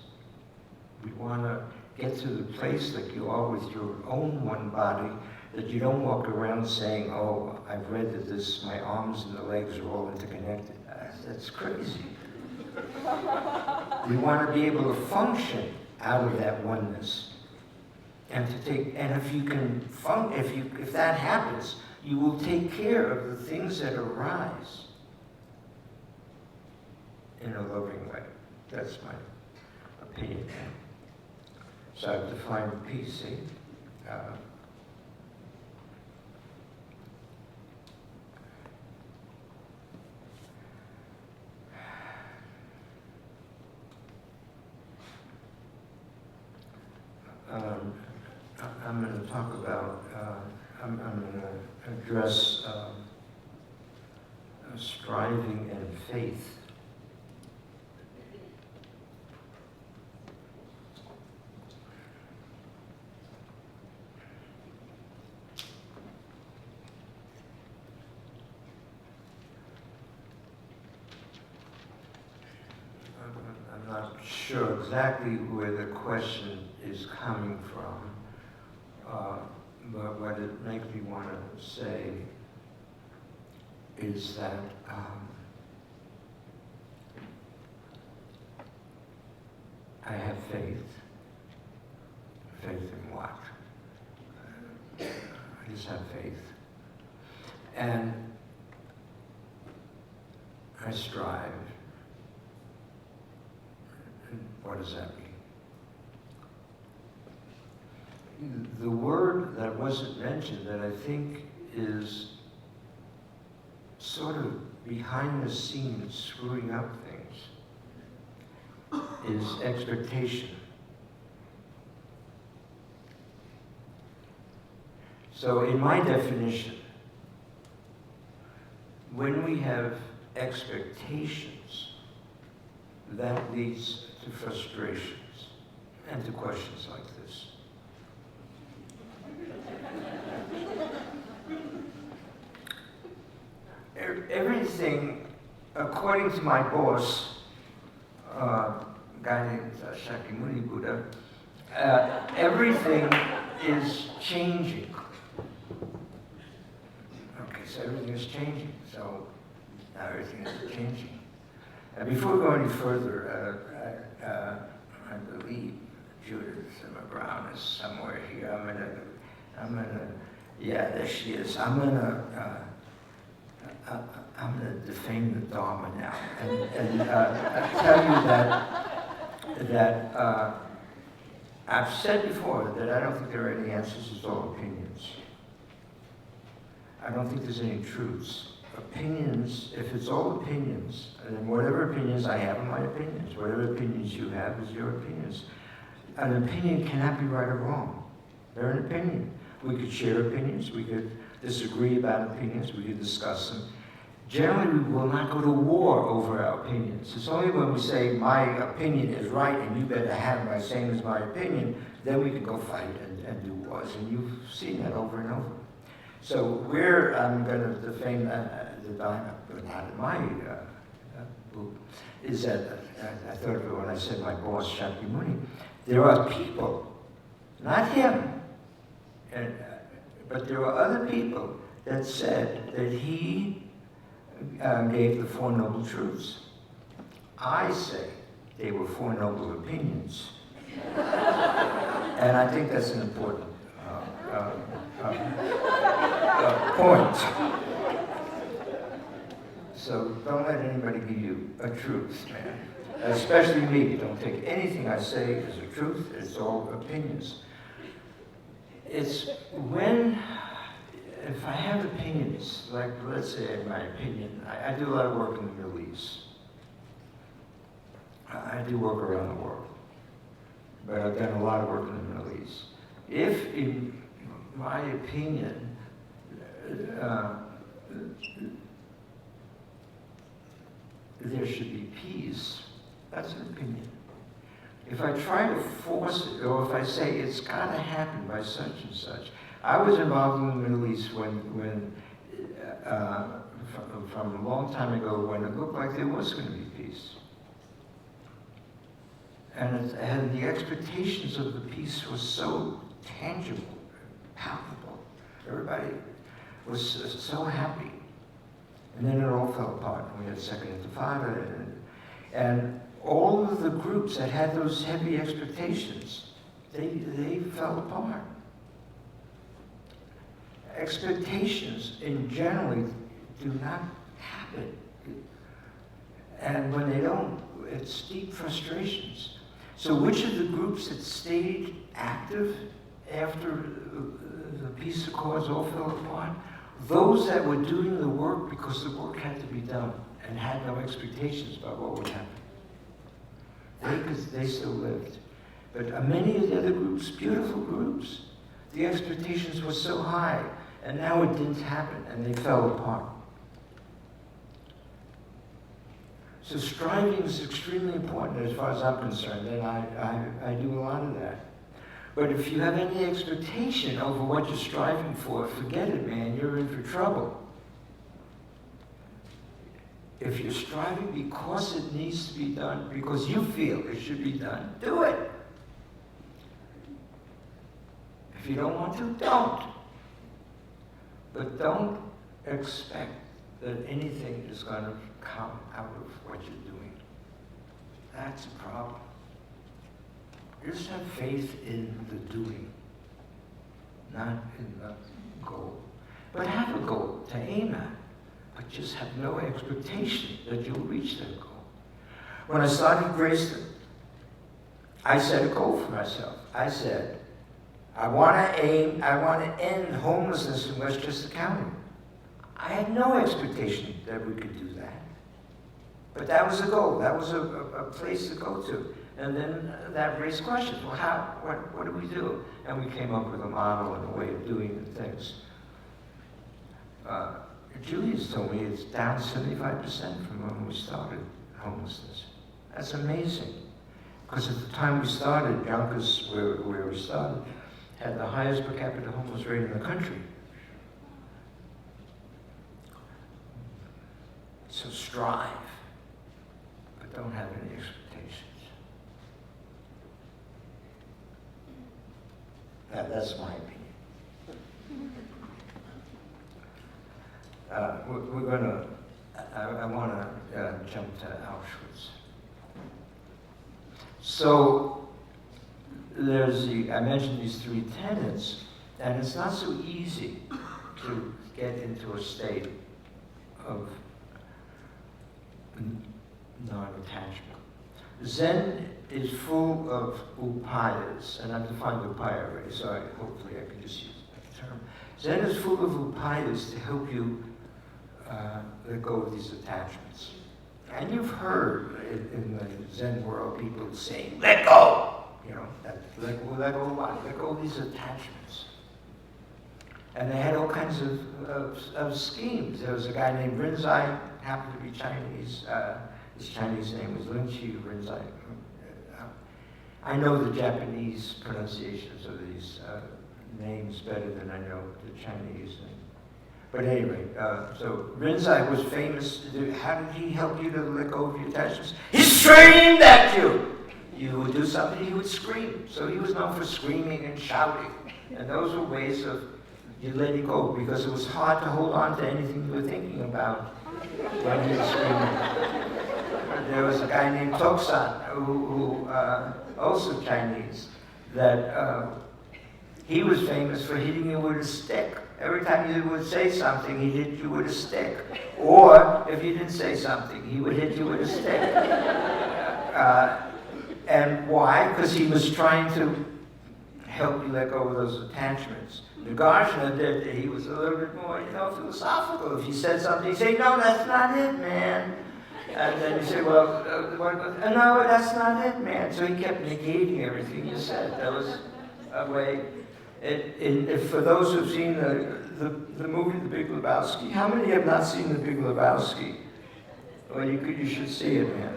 We want to get to the place like you are with your own one body, that you don't walk around saying, oh, I've read that my arms and the legs are all interconnected. That's crazy. We want to be able to function out of that oneness. And if you can if that happens, you will take care of the things that arise in a loving way. That's my opinion. So I've defined peace, see? I'm going to talk about, I'm going to address striving and faith. I'm not sure exactly where the question is coming from, but what it makes me want to say is that I have faith. Faith in what? I just have faith. And I strive. What does that mean? The word that wasn't mentioned that I think is sort of behind the scenes screwing up things is expectation. So in my definition, when we have expectations, that leads to frustrations and to questions like this. Everything, according to my boss, a guy named Shakyamuni Buddha, everything is changing. Okay, so everything is changing. So now everything is changing. And before we go any further, I believe Judith Brown is somewhere here. Yeah, there she is. I'm gonna defame the Dharma now, and tell you that I've said before that I don't think there are any answers, it's all opinions. I don't think there's any truths. Opinions, if it's all opinions, then whatever opinions I have are my opinions. Whatever opinions you have is your opinions. An opinion cannot be right or wrong. They're an opinion. We could share opinions, we could disagree about opinions, we could discuss them. Generally, we will not go to war over our opinions. It's only when we say, my opinion is right and you better have my same as my opinion, then we can go fight and do wars. And you've seen that over and over. So I'm going to defame the Dharma, but not in my book, is that, I thought of it when I said my boss, Shakyamuni, there are people, not him, but there are other people that said that he gave the Four Noble Truths. I say they were Four Noble Opinions. And I think that's an important point. So don't let anybody give you a truth, man. Especially me. Don't take anything I say as a truth. It's all opinions. It's when, if I have opinions, like let's say my opinion, I do a lot of work in the Middle East. I do work around the world. But I've done a lot of work in the Middle East. If, in my opinion, there should be peace, that's an opinion. If I try to force it, or if I say it's got to happen by such and such. I was involved in the Middle East when from a long time ago, when it looked like there was going to be peace. And the expectations of the peace was so tangible, palpable. Everybody was so happy. And then it all fell apart. We had Second Intifada, and all of the groups that had those heavy expectations, they fell apart. Expectations in generally do not happen. And when they don't, it's deep frustrations. So which of the groups that stayed active after the peace accords all fell apart? Those that were doing the work because the work had to be done and had no expectations about what would happen. They still lived. But many of the other groups, beautiful groups, the expectations were so high, and now it didn't happen, and they fell apart. So striving is extremely important as far as I'm concerned, and I do a lot of that. But if you have any expectation over what you're striving for, forget it, man, you're in for trouble. If you're striving because it needs to be done, because you feel it should be done, do it. If you don't want to, don't. But don't expect that anything is going to come out of what you're doing. That's a problem. Just have faith in the doing, not in the goal. But have a goal to aim at, but just have no expectation that you'll reach that goal. When I started Graceland, I set a goal for myself. I said, I want to end homelessness in Westchester County. I had no expectation that we could do that. But that was a goal. That was a place to go to. And then that raised questions. Well, what do we do? And we came up with a model and a way of doing things. Julius told me it's down 75% from when we started homelessness. That's amazing. Because at the time we started, Yonkers, where we started, had the highest per capita homeless rate in the country. So strive, but don't have any expectations. That's my opinion. I want to jump to Auschwitz. So I mentioned these three tenets, And it's not so easy to get into a state of non-attachment. Zen is full of upayas, and I've defined upaya already, so hopefully I can just use that term. Zen is full of upayas to help you let go of these attachments. And you've heard in the Zen world people saying, let go! You know, let go of what? Let go of these attachments. And they had all kinds of schemes. There was a guy named Rinzai, happened to be Chinese. His Chinese name was Linqi Rinzai. I know the Japanese pronunciations of these names better than I know the Chinese. But anyway, so Rinzai was famous. How did he help you to let go of your attachments? He screamed at you! You would do something, he would scream. So he was known for screaming and shouting. And those were ways of you letting go, because it was hard to hold on to anything you were thinking about when you were screaming. There was a guy named Toksan, who also Chinese, that he was famous for hitting you with a stick. Every time you would say something, he'd hit you with a stick. Or, if you didn't say something, he would hit you with a stick. And why? Because he was trying to help you let go of those attachments. Nagarjuna he was a little bit more, philosophical. If you said something, he'd say, no, that's not it, man. And then you say, well, no, that's not it, man. So he kept negating everything you said. That was a way. For those who've seen the movie The Big Lebowski, how many have not seen The Big Lebowski? Well, you should see it, man.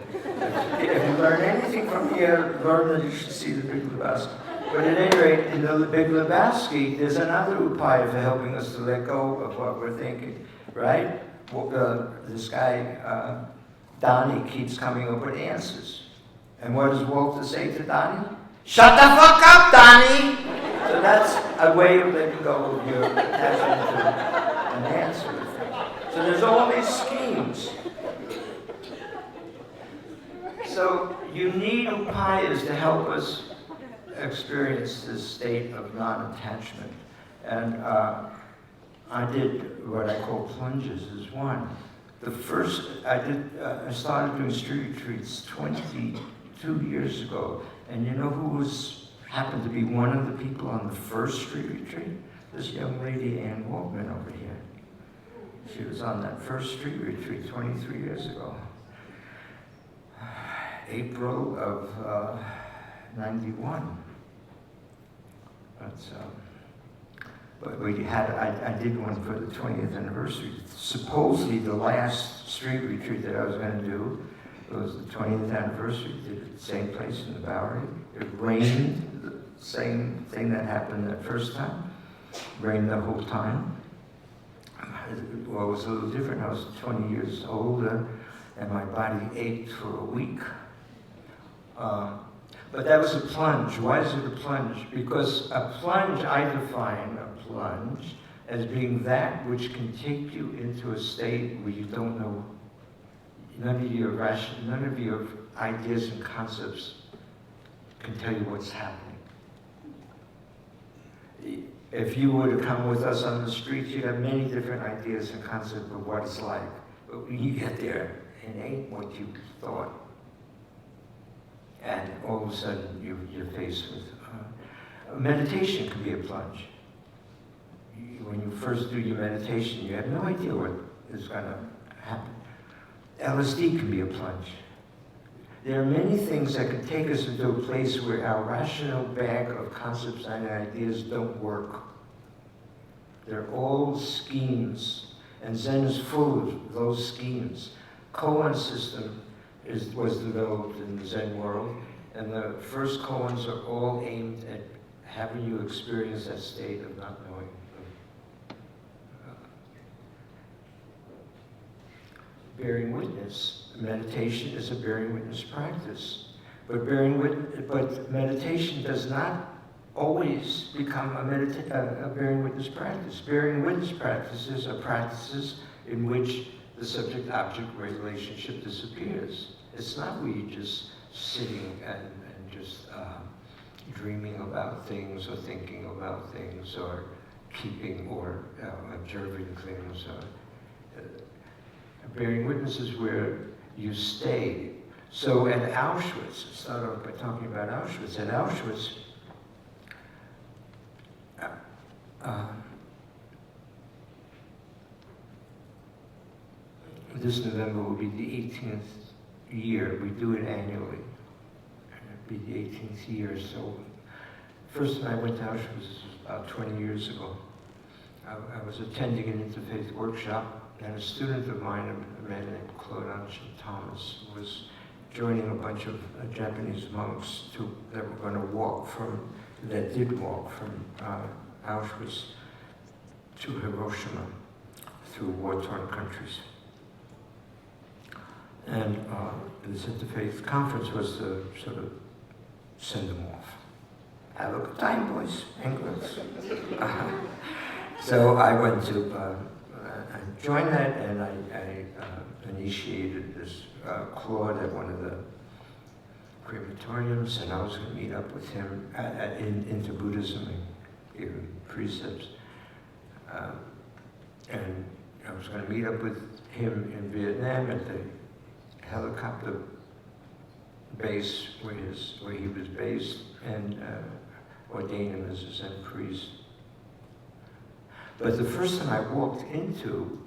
If you learn anything from here, learn that you should see The Big Lebowski. But at any rate, in The Big Lebowski, there's another upaya for helping us to let go of what we're thinking, right? Well, this guy, Donnie, keeps coming up with answers. And what does Walter say to Donnie? Shut the fuck up, Donnie! So that's a way of letting go of your attachment to an answer. So there's all these schemes. So you need upayas to help us experience this state of non-attachment. And I did what I call plunges as one. The first, I started doing street retreats 22 years ago. And you know who happened to be one of the people on the first street retreat? This young lady, Ann Waldman, over here. She was on that first street retreat 23 years ago. April of 91. But we had, I did one for the 20th anniversary. Supposedly the last street retreat that I was going to do was the 20th anniversary. Did it at the same place in the Bowery. It rained, the same thing that happened that first time. Rained the whole time. Well, it was a little different. I was 20 years older, and my body ached for a week. But that was a plunge. Why is it a plunge? Because a plunge, I define a plunge as being that which can take you into a state where you don't know, none of your ideas and concepts can tell you what's happening. If you were to come with us on the street, you'd have many different ideas and concepts of what it's like. But when you get there, it ain't what you thought. And all of a sudden, you're faced with meditation can be a plunge. When you first do your meditation, you have no idea what is going to happen. LSD can be a plunge. There are many things that can take us into a place where our rational bag of concepts and ideas don't work. They're all schemes, and Zen is full of those schemes. Koan system was developed in the Zen world, and the first koans are all aimed at having you experience that state of not knowing. Bearing witness, meditation is a bearing witness practice, but meditation does not always become a bearing witness practice. Bearing witness practices are practices in which the subject-object relationship disappears. It's not where you're just sitting and just dreaming about things or thinking about things or keeping or observing things. Bearing witness is where you stay. So at Auschwitz, start off by talking about Auschwitz. At Auschwitz, this November will be the 18th year. We do it annually. It'll be the 18th year. So first time I went to Auschwitz was about 20 years ago. I was attending an interfaith workshop, and a student of mine, a man named Claude Thomas, was joining a bunch of Japanese monks that were going to walk from Auschwitz to Hiroshima through war-torn countries. And this interfaith conference was to sort of send them off. Have a good time, boys and girls. So I went to join that, and I initiated this Claude at one of the crematoriums, and I was going to meet up with him into Buddhism and give him precepts. And I was going to meet up with him in Vietnam at the helicopter base where he was based, and ordain him as a Zen priest. But the first time I walked into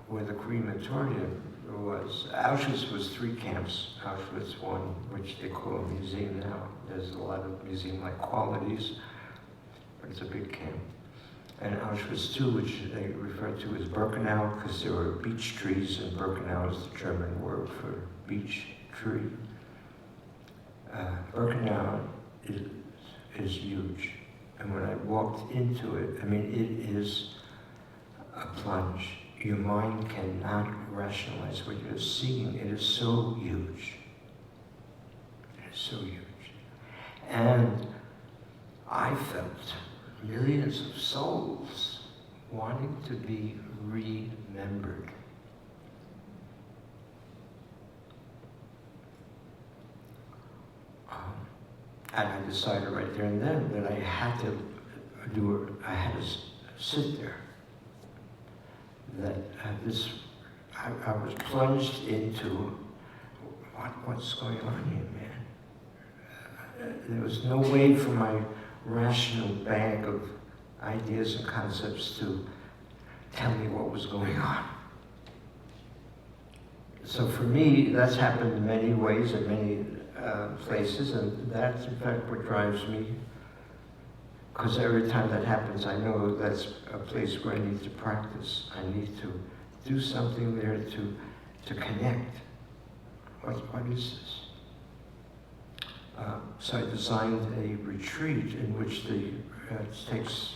where the crematorium was, Auschwitz was 3 camps. Auschwitz 1, which they call a museum now. There's a lot of museum-like qualities, but it's a big camp. And Auschwitz 2, which they refer to as Birkenau, because there were beech trees, and Birkenau is the German word for beech tree. Birkenau is huge. And when I walked into it, I mean, it is a plunge. Your mind cannot rationalize what you're seeing. It is so huge. It is so huge. And I felt millions of souls wanting to be remembered. And I decided right there and then that I had to sit there. That I was plunged into what's going on here, man. There was no way for my rational bag of ideas and concepts to tell me what was going on. So for me, that's happened in many ways in many places, and that's in fact what drives me. Because every time that happens, I know that's a place where I need to practice. I need to do something there to connect. What is this? So I designed a retreat in which it takes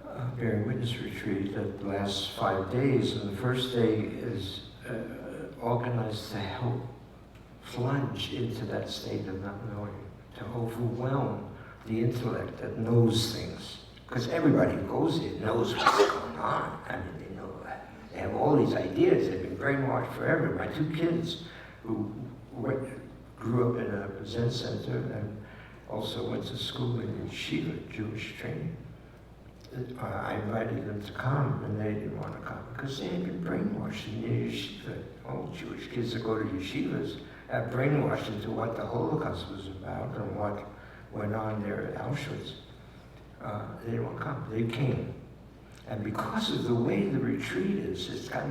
a bearing witness retreat that lasts 5 days, and the first day is organized to help plunge into that state of not knowing, to overwhelm the intellect that knows things. Because everybody who goes there knows what's going on. I mean, they know that. They have all these ideas. They've been brainwashed forever. My 2 kids who grew up in a Zen center and also went to school in yeshiva, Jewish training. I invited them to come, and they didn't want to come because they had been brainwashed in their yeshiva. All Jewish kids that go to yeshivas are brainwashed into what the Holocaust was about and what went on there at Auschwitz. They didn't want to come. They came. And because of the way the retreat is, it's got,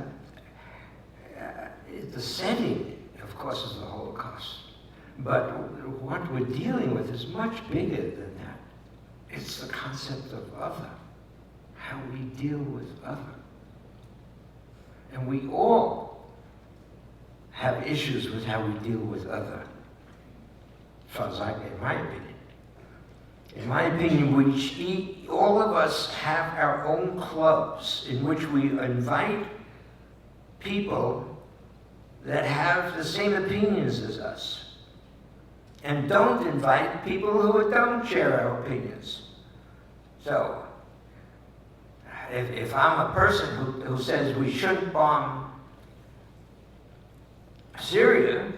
the setting, of course, is the Holocaust. But what we're dealing with is much bigger than that. It's the concept of other, how we deal with other. And we all have issues with how we deal with other, as far as in my opinion. In my opinion, all of us have our own clubs in which we invite people that have the same opinions as us, and don't invite people who don't share our opinions. So, if I'm a person who says we shouldn't bomb Syria,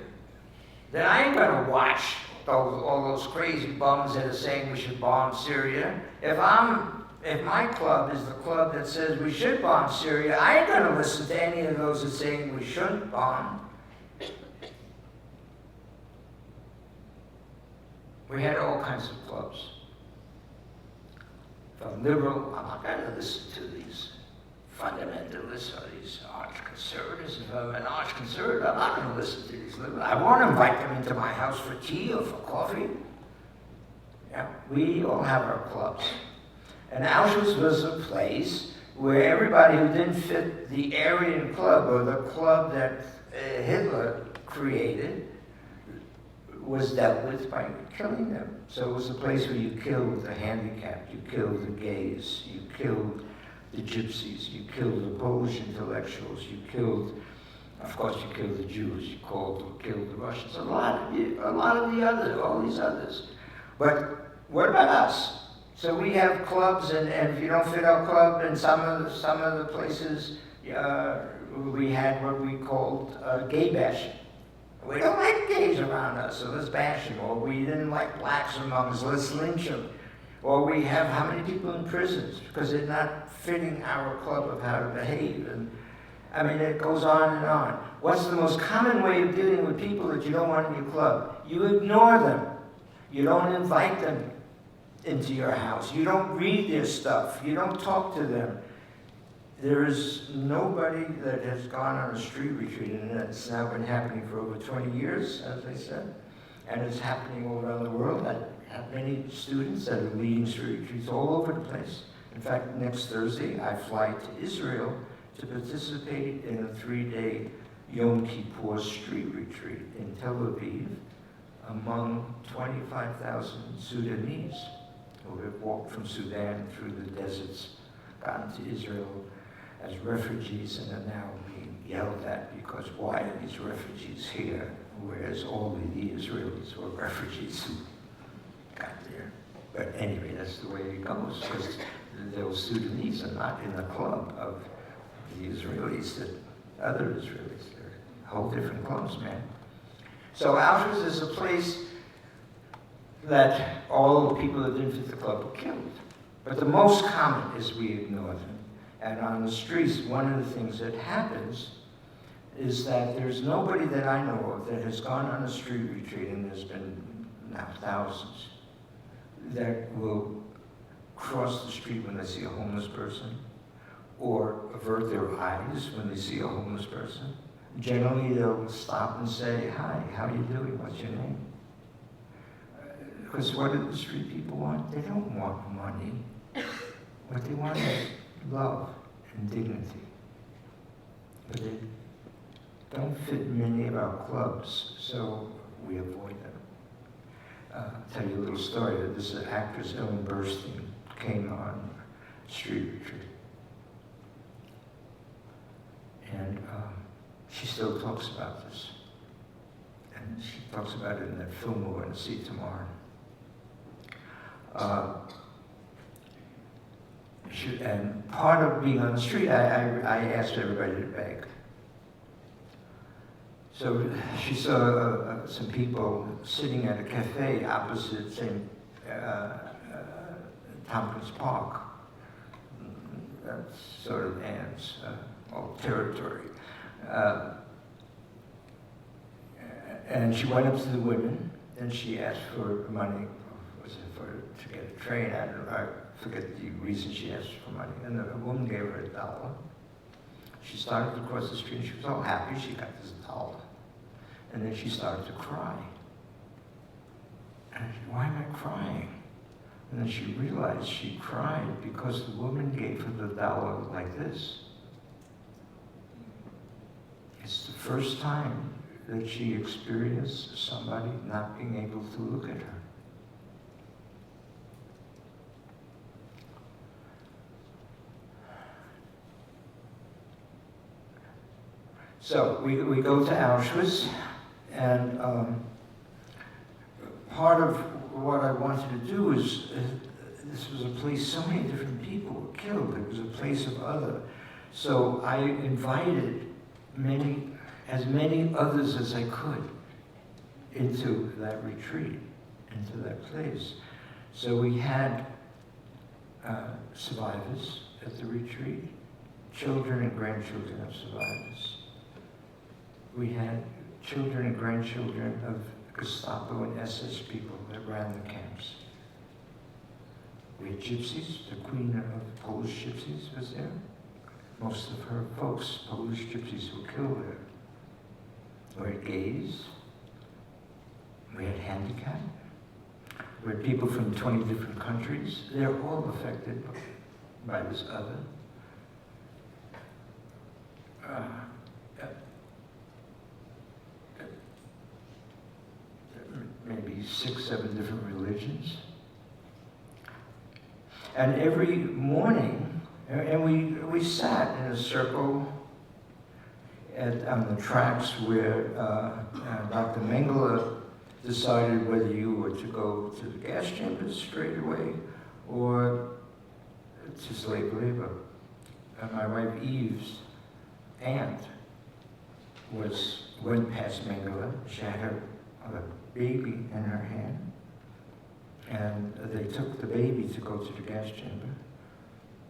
then I ain't gonna watch all those crazy bums that are saying we should bomb Syria. If my club is the club that says we should bomb Syria, I ain't gonna listen to any of those that are saying we shouldn't bomb. We had all kinds of clubs. From liberal, I'm not gonna listen to these fundamentalists or these arch conservatives. If I'm an arch conservative, I'm not gonna listen to these liberals. I won't invite them into my house for tea or for coffee. Yeah, we all have our clubs. And Auschwitz was a place where everybody who didn't fit the Aryan club or the club that Hitler created was dealt with by killing them. So it was a place where you killed the handicapped, you killed the gays, you killed the gypsies, you killed the Polish intellectuals, you killed, of course you killed the Jews, you killed the Russians, a lot of the others, all these others. But what about us? So we have clubs, and if you don't fit our club, in some of the places, we had what we called gay bashing. We don't like gays around us, so let's bash them. Or we didn't like blacks among us, let's lynch them. Or we have how many people in prisons because they're not fitting our club of how to behave. And I mean, it goes on and on. What's the most common way of dealing with people that you don't want in your club? You ignore them. You don't invite them into your house. You don't read their stuff. You don't talk to them. There is nobody that has gone on a street retreat, and it's now been happening for over 20 years, as I said, and it's happening all around the world. I have many students that are leading street retreats all over the place. In fact, next Thursday, I fly to Israel to participate in a 3-day Yom Kippur street retreat in Tel Aviv among 25,000 Sudanese who have walked from Sudan through the deserts, gotten to Israel as refugees, and are now being yelled at because why are these refugees here, whereas all of the Israelis were refugees who got there. But anyway, that's the way it goes, because those Sudanese are not in the club of the Israelis, that other Israelis. They're whole different clubs, man. So Auschwitz is a place that all the people that didn't fit the club were killed. But the most common is we ignore them. And on the streets, one of the things that happens is that there's nobody that I know of that has gone on a street retreat, and there's been now thousands, that will cross the street when they see a homeless person, or avert their eyes when they see a homeless person. Generally, they'll stop and say, "Hi, how you doing? What's your name?" Because what do the street people want? They don't want money. What they want is love and dignity. But they don't fit many of our clubs, so we avoid them. I'll tell you a little story. This actress, Ellen Burstyn, came on street retreat. And she still talks about this. And she talks about it in that film we're going to see tomorrow. And part of being on the street, I asked everybody to beg. So she saw some people sitting at a cafe opposite St. Tompkins Park. That's sort of Anne's old territory. And she went up to the women, and she asked for money. Was it to get a train? I forget the reason she asked for money. And the woman gave her $1. She started to cross the street, and she was all happy she got this $1. And then she started to cry. And I said, "Why am I crying?" And then she realized she cried because the woman gave her the $1 like this. It's the first time that she experienced somebody not being able to look at her. So we go to Auschwitz, and part of what I wanted to do is, this was a place so many different people were killed. It was a place of other. So I invited as many others as I could into that retreat. into that place. So we had survivors at the retreat, children and grandchildren of survivors. We had children and grandchildren of Gestapo and SS people that ran the camps. We had gypsies, the queen of Polish gypsies was there. Most of her folks, Polish gypsies, were killed there. We had gays. We had handicapped. We had people from 20 different countries. They're all affected by this other. Maybe 6, 7 different religions. And every morning, and we sat in a circle on the tracks where Dr. Mengele decided whether you were to go to the gas chambers straight away or to slave labor. And my wife Eve's aunt went past Mengele. She had a baby in her hand, and they took the baby to go to the gas chamber,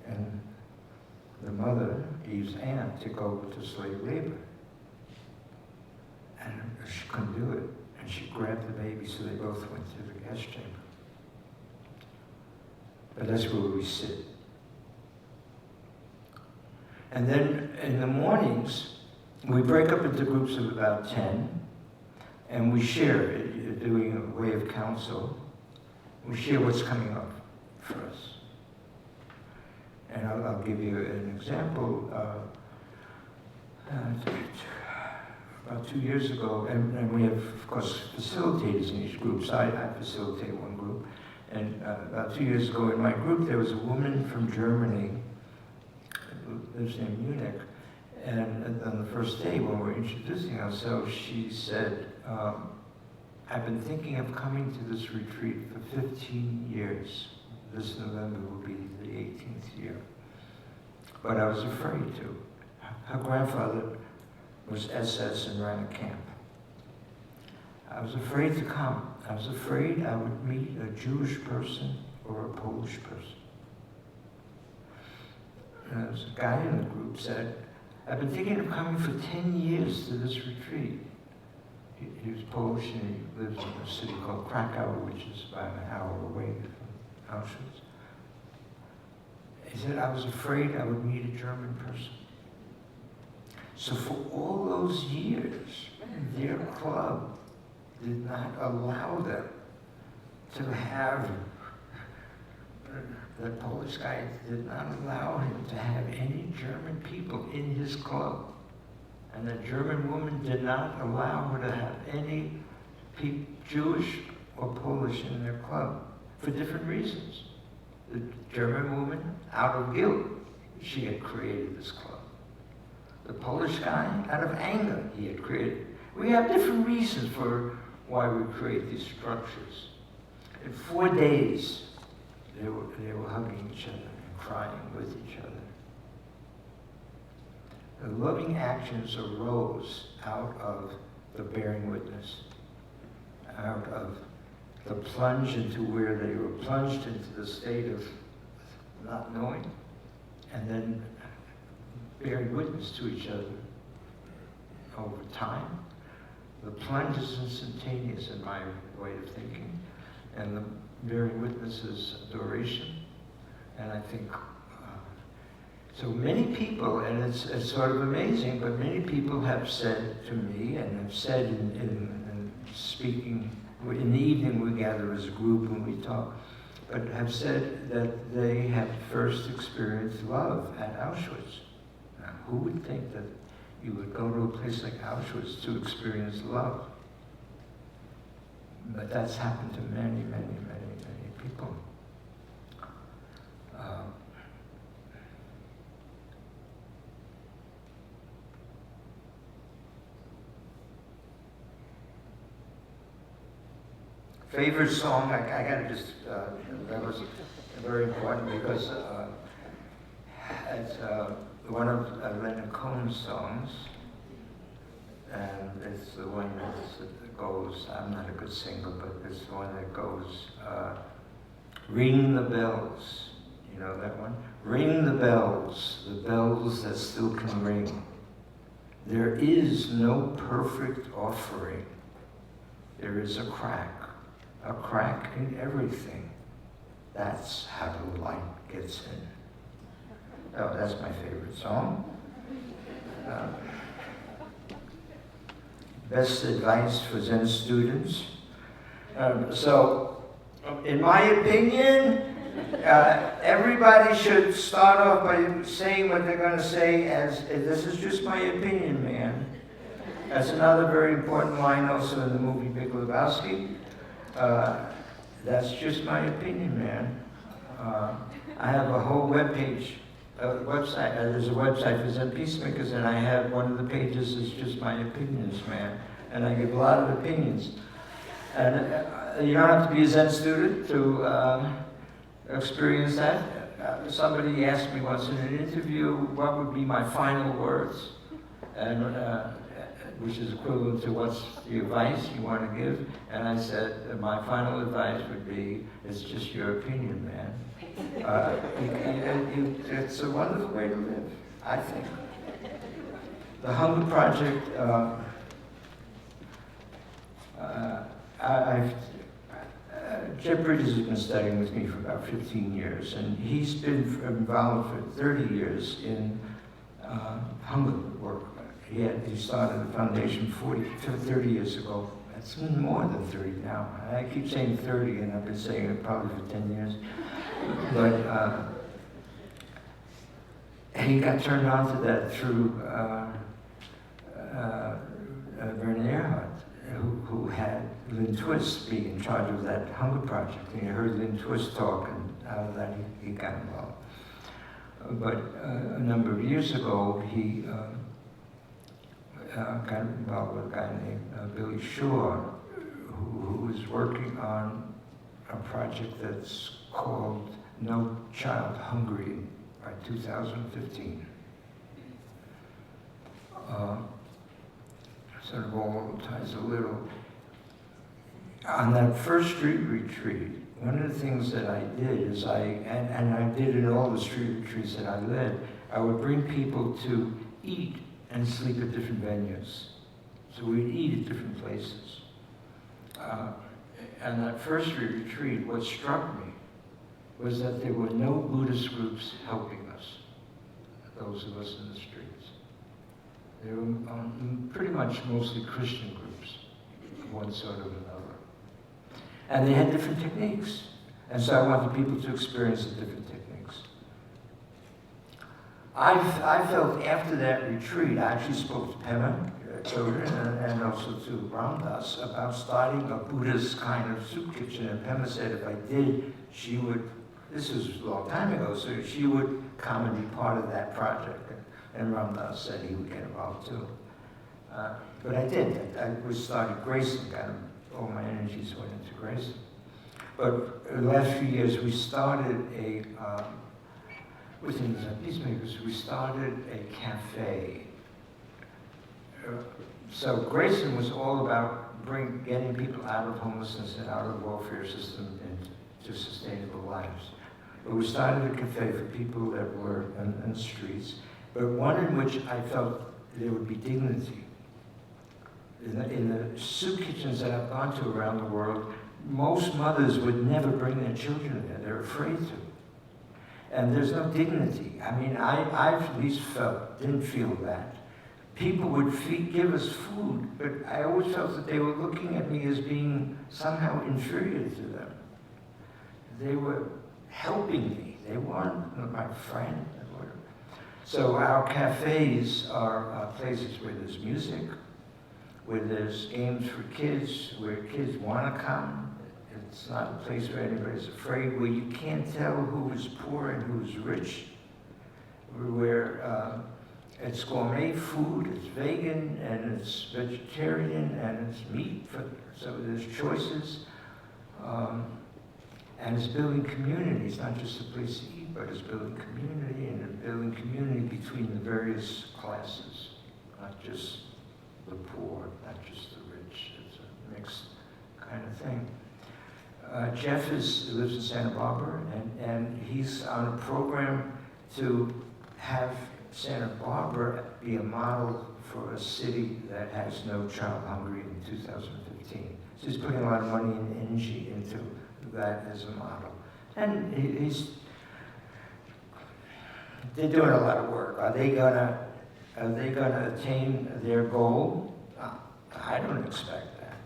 and the mother, Eve's aunt, to go to slave labor. And she couldn't do it, and she grabbed the baby, so they both went to the gas chamber. But that's where we sit. And then in the mornings, we break up into groups of about 10, and we share, doing a way of counsel. We share what's coming up for us. And I'll give you an example. About 2 years ago, and we have, of course, facilitators in each group. So I facilitate one group. And about 2 years ago in my group, there was a woman from Germany who lives in Munich. And on the first day when we were introducing ourselves, she said, I've been thinking of coming to this retreat for 15 years. This November will be the 18th year. But I was afraid to. Her grandfather was SS and ran a camp. I was afraid to come. I was afraid I would meet a Jewish person or a Polish person. And there was a guy in the group said, I've been thinking of coming for 10 years to this retreat. He was Polish and he lives in a city called Krakow, which is about an hour away from Auschwitz. He said, I was afraid I would meet a German person. So for all those years, their club did not allow them to have, the Polish guy did not allow him to have any German people in his club. And the German woman did not allow her to have any Jewish or Polish in their club for different reasons. The German woman, out of guilt, she had created this club. The Polish guy, out of anger, he had created. We have different reasons for why we create these structures. In 4 days, they were hugging each other and crying with each other. The loving actions arose out of the bearing witness, out of the plunge into where they were plunged into the state of not knowing, and then bearing witness to each other over time. The plunge is instantaneous in my way of thinking, and the bearing witness is duration. And I think, so many people, and it's sort of amazing, but many people have said to me, and have said in speaking, in the evening we gather as a group and we talk, but have said that they had first experienced love at Auschwitz. Now, who would think that you would go to a place like Auschwitz to experience love? But that's happened to many, many, many, many people. Favorite song, I gotta just, that was very important because it's one of Leonard Cohen's songs. and it's the one that goes, I'm not a good singer, but it's the one that goes, ring the bells. You know that one? Ring the bells that still can ring. There is no perfect offering. There is a crack in everything. That's how the light gets in. Oh, that's my favorite song. Best advice for Zen students. In my opinion, everybody should start off by saying what they're going to say as, this is just my opinion, man. That's another very important line also in the movie Big Lebowski. That's just my opinion, man. I have a whole website. There's a website for Zen Peacemakers, and I have one of the pages is just my opinions, man. And I give a lot of opinions. And you don't have to be a Zen student to experience that. Somebody asked me once in an interview what would be my final words, and which is equivalent to what's the advice you want to give. And I said, my final advice would be, it's just your opinion, man. It's a wonderful way to live, I think. The Hunger Project, Jeff Bridges has been studying with me for about 15 years, and he's been involved for 30 years in hunger work. He started the foundation 30 years ago. It's more than 30 now. I keep saying 30, and I've been saying it probably for 10 years. But he got turned on to that through Werner Erhard, who had Lynn Twist be in charge of that hunger project. And he heard Lynn Twist talk, and out of that he got involved. But a number of years ago, he got involved with a guy named Billy Shaw, who was working on a project that's called No Child Hungry by 2015. Sort of all ties a little. On that first street retreat, one of the things that I did is and I did in all the street retreats that I led, I would bring people to eat and sleep at different venues. So we'd eat at different places. And that first street retreat, what struck me was that there were no Buddhist groups helping us, those of us in the streets. There were pretty much mostly Christian groups, of one sort or another. And they had different techniques. And so I wanted people to experience the different techniques. I felt after that retreat, I actually spoke to Pema children and also to Ramdas about starting a Buddhist kind of soup kitchen. And Pema said if I did, she would, this was a long time ago, so she would come and be part of that project. And Ramdas said he would get involved too. But I did. I started Grayson, kind of, all my energies went into Grayson. But in the last few years, we started within the Zen Peacemakers, we started a cafe. So Grayson was all about getting people out of homelessness and out of the welfare system into sustainable lives. But we started a cafe for people that were in the streets, but one in which I felt there would be dignity. In the soup kitchens that I've gone to around the world, most mothers would never bring their children there. They're afraid to. And there's no dignity. I mean, I've at least didn't feel that. People would give us food, but I always felt that they were looking at me as being somehow inferior to them. They were helping me. They weren't my friend. So our cafes are places where there's music, where there's games for kids, where kids want to come. It's not a place where anybody's afraid, where you can't tell who is poor and who's rich, where it's gourmet food, it's vegan, and it's vegetarian, and it's meat, so there's choices. And it's building community. It's not just a place to eat, but it's building community, and it's building community between the various classes, not just the poor, not just the rich. It's a mixed kind of thing. Jeff lives in Santa Barbara, and he's on a program to have Santa Barbara be a model for a city that has no child hunger in 2015. So he's putting a lot of money and energy into that as a model. And they're doing a lot of work. Are they gonna attain their goal? I don't expect that.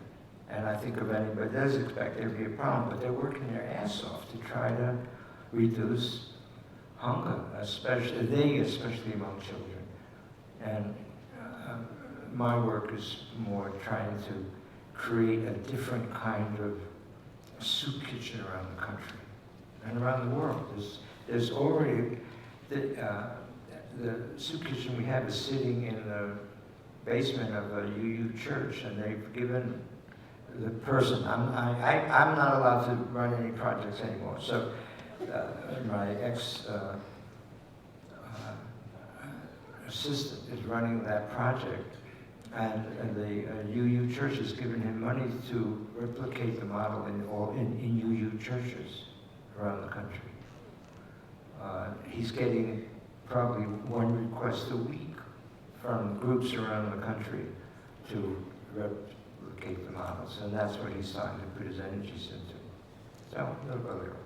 And I think if anybody does expect there'd be a problem, but they're working their ass off to try to reduce hunger, especially among children. And my work is more trying to create a different kind of soup kitchen around the country and around the world. There's already the soup kitchen we have is sitting in the basement of a UU church, and they've given the person. I'm not allowed to run any projects anymore. So my ex assistant is running that project, and the UU church has given him money to replicate the model in UU churches around the country. He's getting probably one request a week from groups around the country to replicate the models, and that's what he's starting to put his energies into. So, they'll go there.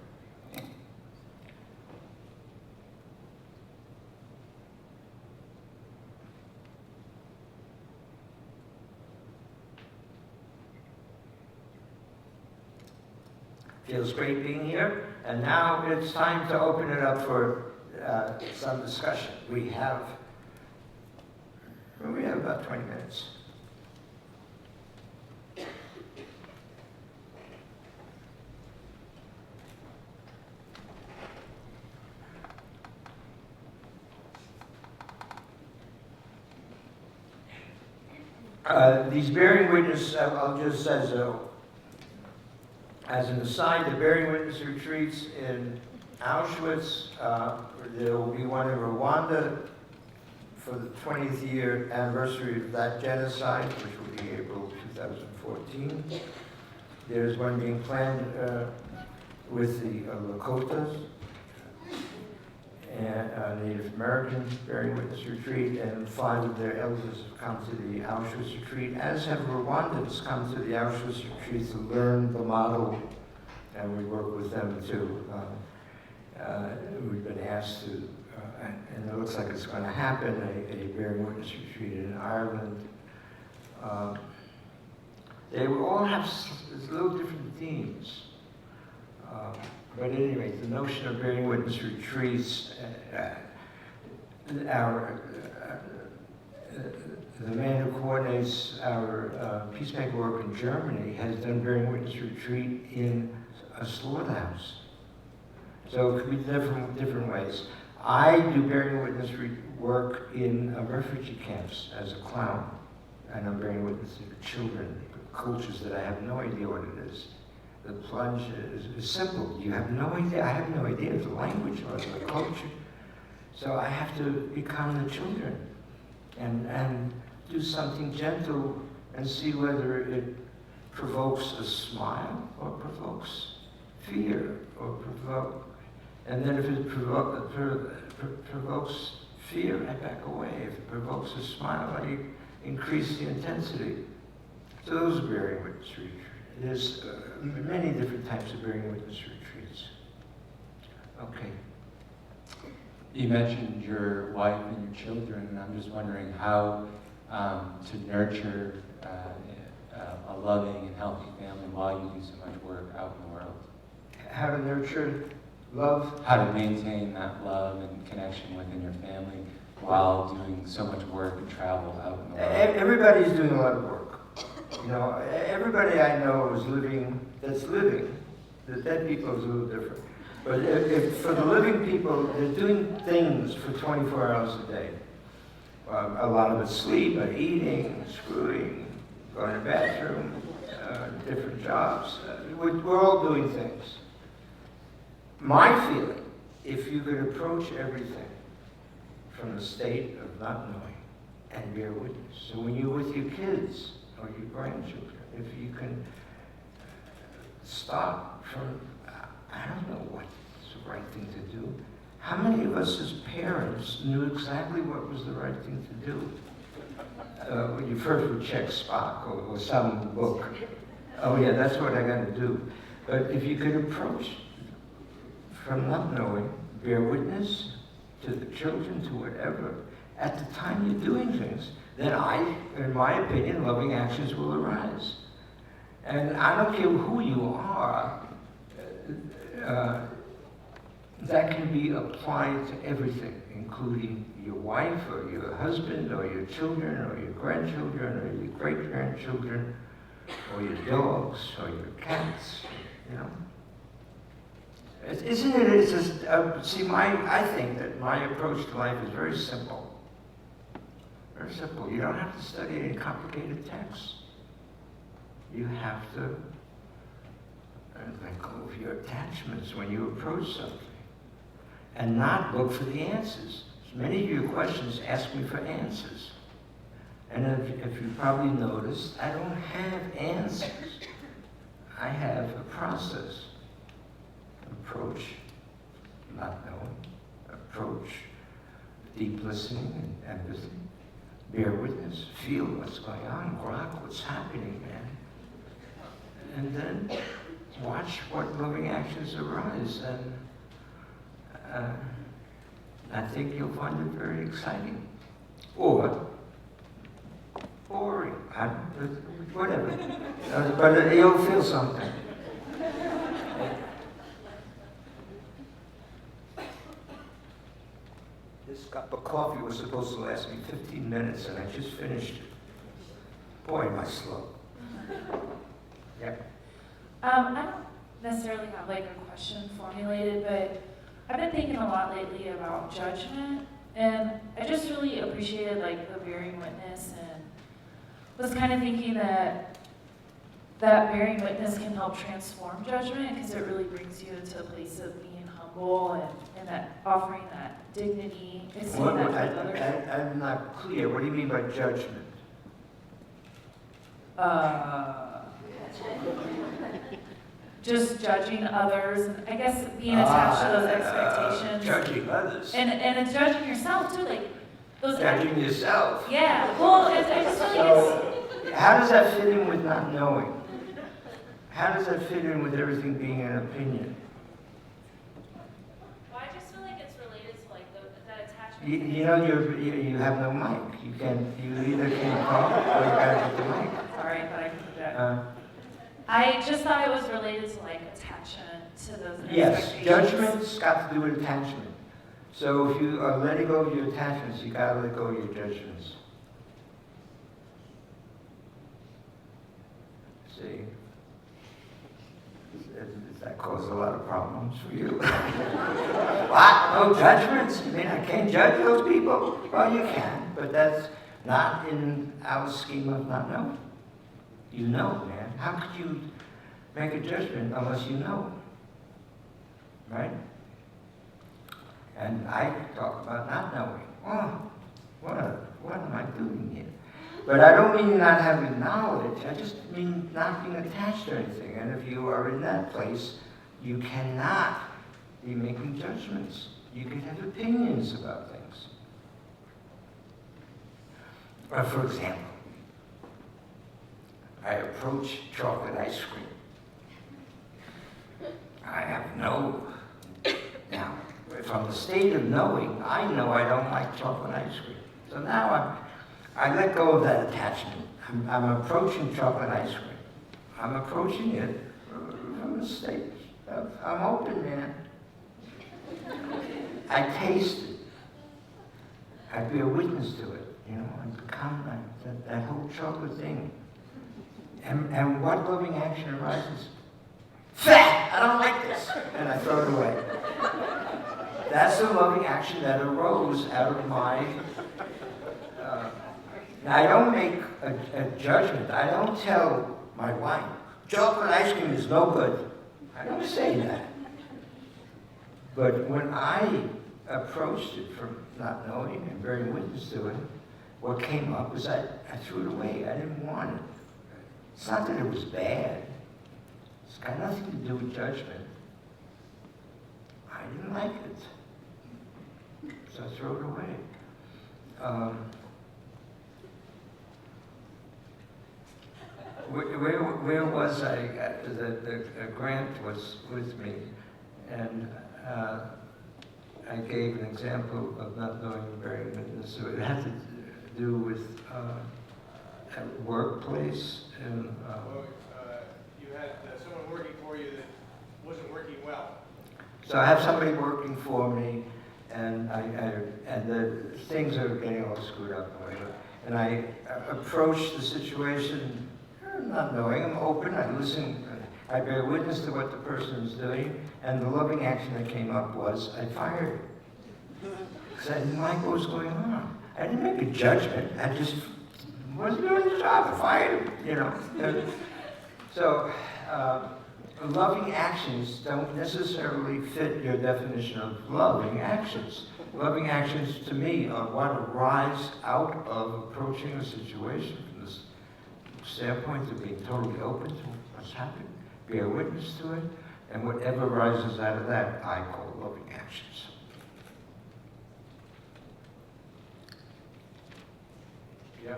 Feels great being here, and now it's time to open it up for some discussion. We have about 20 minutes. These bearing witness, I'll just as an aside, the bearing witness retreats in Auschwitz, there will be one in Rwanda for the 20th year anniversary of that genocide, which will be April 2014. There's one being planned with the Lakotas, and Native American bearing witness retreat, and 5 of their elders have come to the Auschwitz retreat, as have Rwandans come to the Auschwitz retreat to learn the model, and we work with them too. We've been asked to, and it looks like it's going to happen, a bearing witness retreat in Ireland. They will all have little different themes. But at any rate, the notion of bearing witness retreats, the man who coordinates our peacemaker work in Germany has done bearing witness retreat in a slaughterhouse. So it could be different ways. I do bearing witness work in refugee camps as a clown, and I'm bearing witness to children, cultures that I have no idea what it is. The plunge is simple. You have no idea. I have no idea of the language or the culture. So I have to become the children and do something gentle and see whether it provokes a smile or provokes fear or and then if it provokes fear, I back away. If it provokes a smile, I increase the intensity. So those are bearing witness retreats. There's many different types of bearing witness retreats. Okay. You mentioned your wife and your children, and I'm just wondering how to nurture a loving and healthy family while you do so much work out in the world. How to nurture love? How to maintain that love and connection within your family while doing so much work and travel out in the world. Everybody's doing a lot of work. You know, everybody I know is living, that's living. The dead people is a little different. But if for the living people, they're doing things for 24 hours a day. A lot of it's sleep, eating, screwing, going to the bathroom, different jobs. We're all doing things. My feeling, if you could approach everything from the state of not knowing and bear witness. So when you're with your kids or your grandchildren, if you can start from, I don't know what's the right thing to do. How many of us as parents knew exactly what was the right thing to do? When you first would check Spock or some book. Oh yeah, that's what I got to do. But if you could approach from not knowing, bear witness to the children, to whatever, at the time you're doing things, then in my opinion, loving actions will arise. And I don't care who you are, that can be applied to everything, including your wife or your husband or your children or your grandchildren or your great-grandchildren or your dogs or your cats, you know. Isn't it, it's just, I think that my approach to life is very simple. Very simple. You don't have to study any complicated texts. You have to let go of your attachments when you approach something and not look for the answers. Many of your questions ask me for answers. And if you probably noticed, I don't have answers. I have a process. Approach, not knowing. Approach, deep listening and empathy. Bear witness, feel what's going on, grok what's happening, man. And then watch what loving actions arise. And I think you'll find it very exciting. Or boring, whatever. But you'll feel something. This cup of coffee was supposed to last me 15 minutes, and I just finished it. Boy, am I slow. Yep. I don't necessarily have like a question formulated, but I've been thinking a lot lately about judgment, and I just really appreciated like the bearing witness, and was kind of thinking that bearing witness can help transform judgment, because it really brings you into a place of being humble and that offering that dignity. I'm not clear. What do you mean by judgment? Just judging others, and I guess being attached to those expectations. Judging others. And judging yourself too, like those. Judging yourself. Yeah. Well, I just feel like it's. How does that fit in with not knowing? How does that fit in with everything being an opinion? Well, I just feel like it's related to like that attachment. You know, you have no mic. You either can't talk or you gotta get the mic. Sorry, but I can do that. I just thought it was related to like attachment to those Yes, expectations. judgment's got to do with attachment. So if you are letting go of your attachments, you gotta let go of your judgments. See? Does that cause a lot of problems for you? What? No judgments? You mean I can't judge those people? Well, you can, but that's not in our scheme of not knowing. You know, man. How could you make a judgment unless you know? Right? And I talk about not knowing. Oh, what am I doing here? But I don't mean not having knowledge. I just mean not being attached to anything. And if you are in that place, you cannot be making judgments. You can have opinions about things. For example, I approach chocolate ice cream. I have no. Now, from the state of knowing, I know I don't like chocolate ice cream. So now I let go of that attachment. I'm approaching chocolate ice cream. I'm approaching it from the state of, I'm open, man. I taste it. I bear witness to it. You know, I become that whole chocolate thing. And what loving action arises? Fat! I don't like this! And I throw it away. That's the loving action that arose out of my... Now, I don't make a judgment. I don't tell my wife, chocolate ice cream is no good. I don't say that. But when I approached it from not knowing and bearing witness to it, what came up is I threw it away. I didn't want it. It's not that it was bad. It's got nothing to do with judgment. I didn't like it. So I threw it away. Where was I? The Grant was with me, and I gave an example of not knowing the bearing witness. So it had to do with a workplace. And, you had someone working for you that wasn't working well. so I have somebody working for me, and and the things are getting all screwed up. And I approach the situation not knowing. I'm open. I listen. I bear witness to what the person is doing, and the loving action that came up was I fired him. Because I didn't like what was going on. I didn't make a judgment. I just wasn't doing the job. I fired him, you know. So, loving actions don't necessarily fit your definition of loving actions. Loving actions, to me, are what arise out of approaching a situation from this standpoint of being totally open to what's happening, bear witness to it, and whatever arises out of that, I call loving actions. Yeah.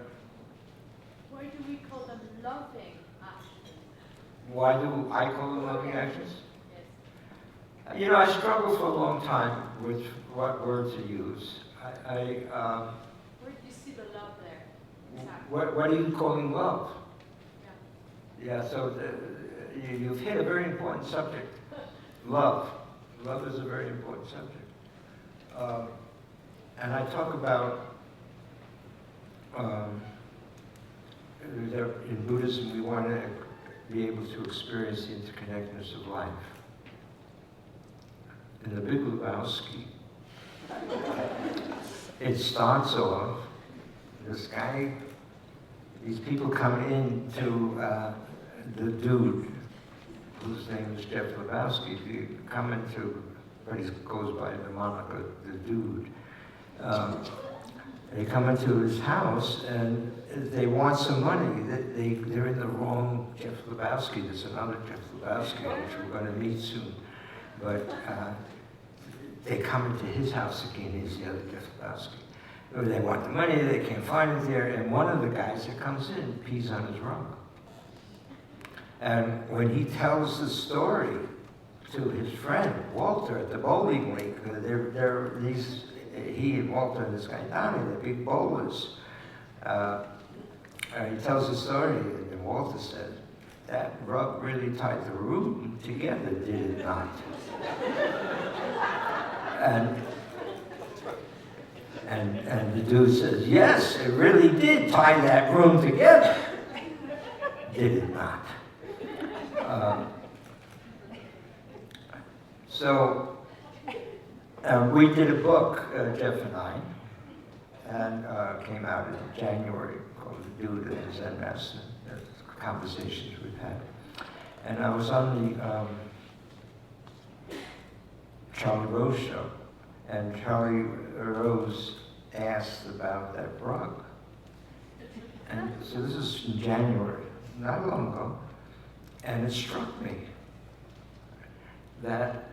Why do we call them loving actions? Why do I call them loving actions? Yes. You know, I struggled for a long time with what word to use. Where do you see the love there? Exactly. What are you calling love? Yeah, so you've hit a very important subject. Love. Love is a very important subject. And I talk about, in Buddhism, we want to be able to experience the interconnectedness of life. In the Big Lebowski, it starts off, this guy, these people come into the dude, whose name is Jeff Lebowski, they come into, but he goes by the moniker, the dude. They come into his house and they want some money. They're in the wrong Jeff Lebowski. There's another Jeff Lebowski, which we're going to meet soon. But they come into his house again. He's the other Jeff Lebowski. They want the money. They can't find it there. And one of the guys that comes in pees on his rug. And when he tells the story to his friend, Walter, at the bowling rink, he and Walter and this guy Donnie, they're big bowlers. He tells the story, and Walter says, that rug really tied the room together, did it not? And the dude says, yes, it really did tie that room together, did it not? So we did a book, Jeff and I, and came out in January called The Dude and the Zen Master, the conversations we've had. And I was on the Charlie Rose show, and Charlie Rose asked about that rug. And so this is in January, not long ago, and it struck me that,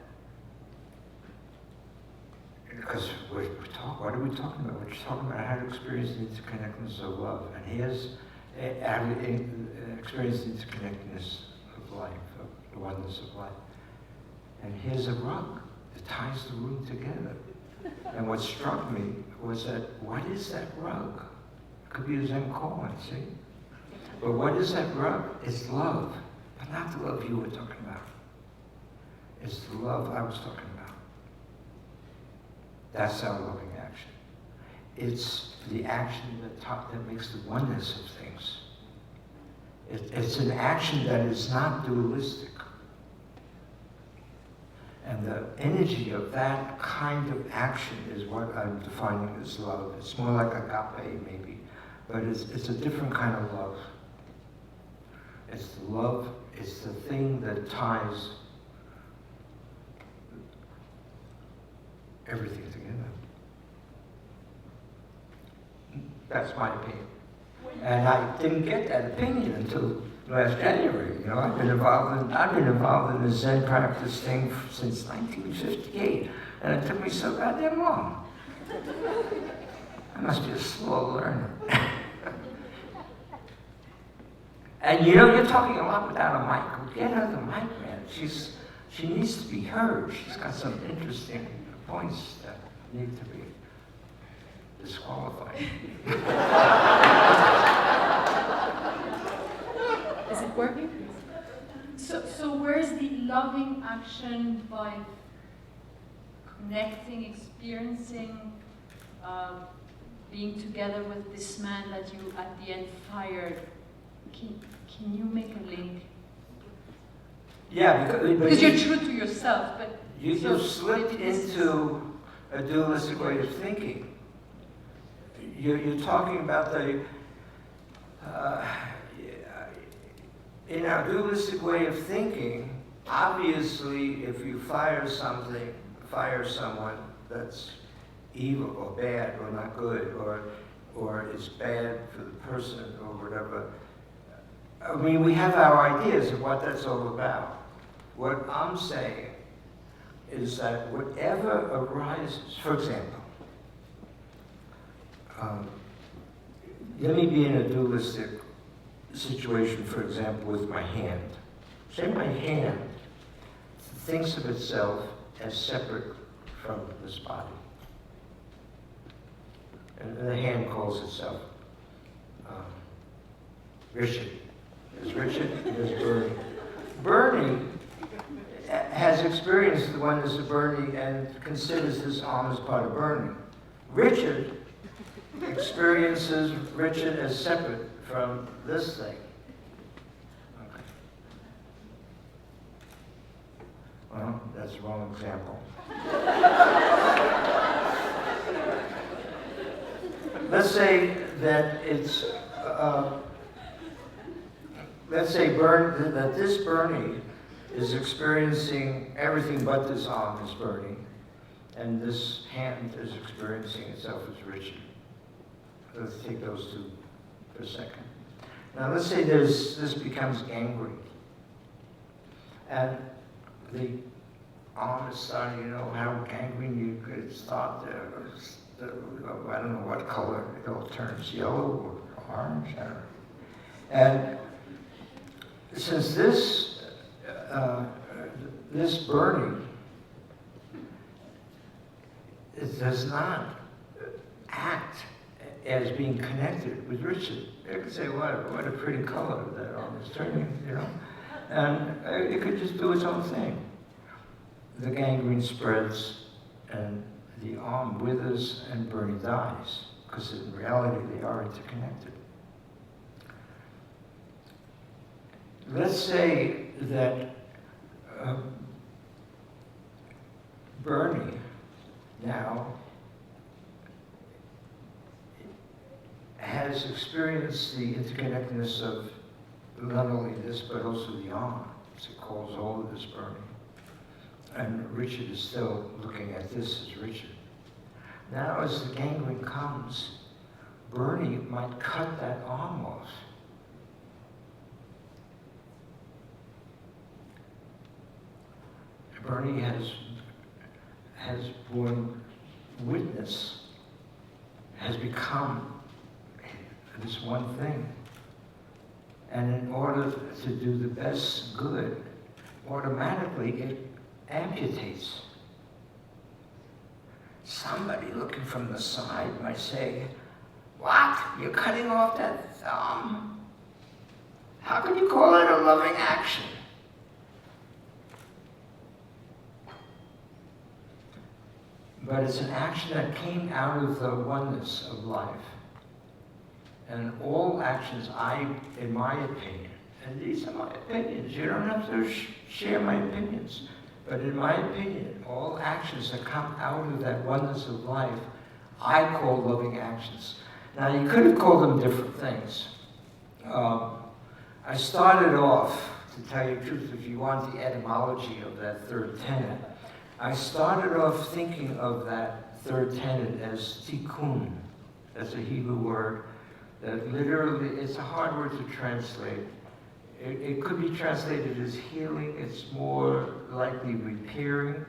because what are we talking about? We're just talking about how to experience the interconnectedness of love. And here's experience the interconnectedness of life, of the oneness of life. And here's a rug that ties the room together. And what struck me was that, what is that rug? It could be a Zen koan, see? But what is that rug? It's love, but not the love you were talking about. It's the love I was talking about. That's our loving action. It's the action that makes the oneness of things. It's an action that is not dualistic. And the energy of that kind of action is what I'm defining as love. It's more like agape, maybe, but it's a different kind of love. It's the love, it's the thing that ties everything together. That's my opinion. And I didn't get that opinion until last January. You know, I've been involved in the Zen practice thing since 1958, and it took me so goddamn long. I must be a slow learner. And you know, you're talking a lot without a mic. Well, get her the mic, man. She needs to be heard. She's got some interesting points that need to be disqualified. Is it working? So where's the loving action by connecting, experiencing, being together with this man that you at the end fired? Can you make a link? Yeah, because you're true to yourself, but you slipped into a dualistic way of thinking. You're talking about the in our dualistic way of thinking. Obviously, if you fire someone that's evil or bad or not good or is bad for the person or whatever. I mean, we have our ideas of what that's all about. What I'm saying is that whatever arises, for example, let me be in a dualistic situation, for example, with my hand. Say my hand thinks of itself as separate from this body. And the hand calls itself Richard. There's Richard, and there's Bernie. Bernie has experienced the oneness of Bernie and considers this arm as part of Bernie. Richard experiences Richard as separate from this thing. Okay. Well, that's the wrong example. Let's say that it's, let's say that this Bernie is experiencing everything but this arm as Bernie, and this hand is experiencing itself as Richard. Let's take those two for a second. Now let's say this becomes gangrene, and the arm is starting, you know how gangrene you could start there. I don't know what color, it all turns yellow or orange, I don't know. And since this Bernie, it does not act as being connected with Richard. You could say, what a pretty color that arm is turning, you know? And it could just do its own thing. The gangrene spreads and the arm withers and Bernie dies, because in reality they are interconnected. Let's say that Bernie now has experienced the interconnectedness of not only this but also the arm. So it calls all of this Bernie. And Richard is still looking at this as Richard. Now as the gangrene comes, Bernie might cut that arm off. Bernie has borne witness, has become this one thing. And in order to do the best good, automatically it amputates. Somebody looking from the side might say, "What? You're cutting off that thumb? How can you call it a loving action?" But it's an action that came out of the oneness of life. And all actions, in my opinion, and these are my opinions, you don't have to share my opinions, but in my opinion, all actions that come out of that oneness of life, I call loving actions. Now, you could have called them different things. I started off, to tell you the truth, if you want the etymology of that third tenet, I started off thinking of that third tenet as tikkun, That's a Hebrew word that literally, it's a hard word to translate. It could be translated as healing. It's more likely repairing.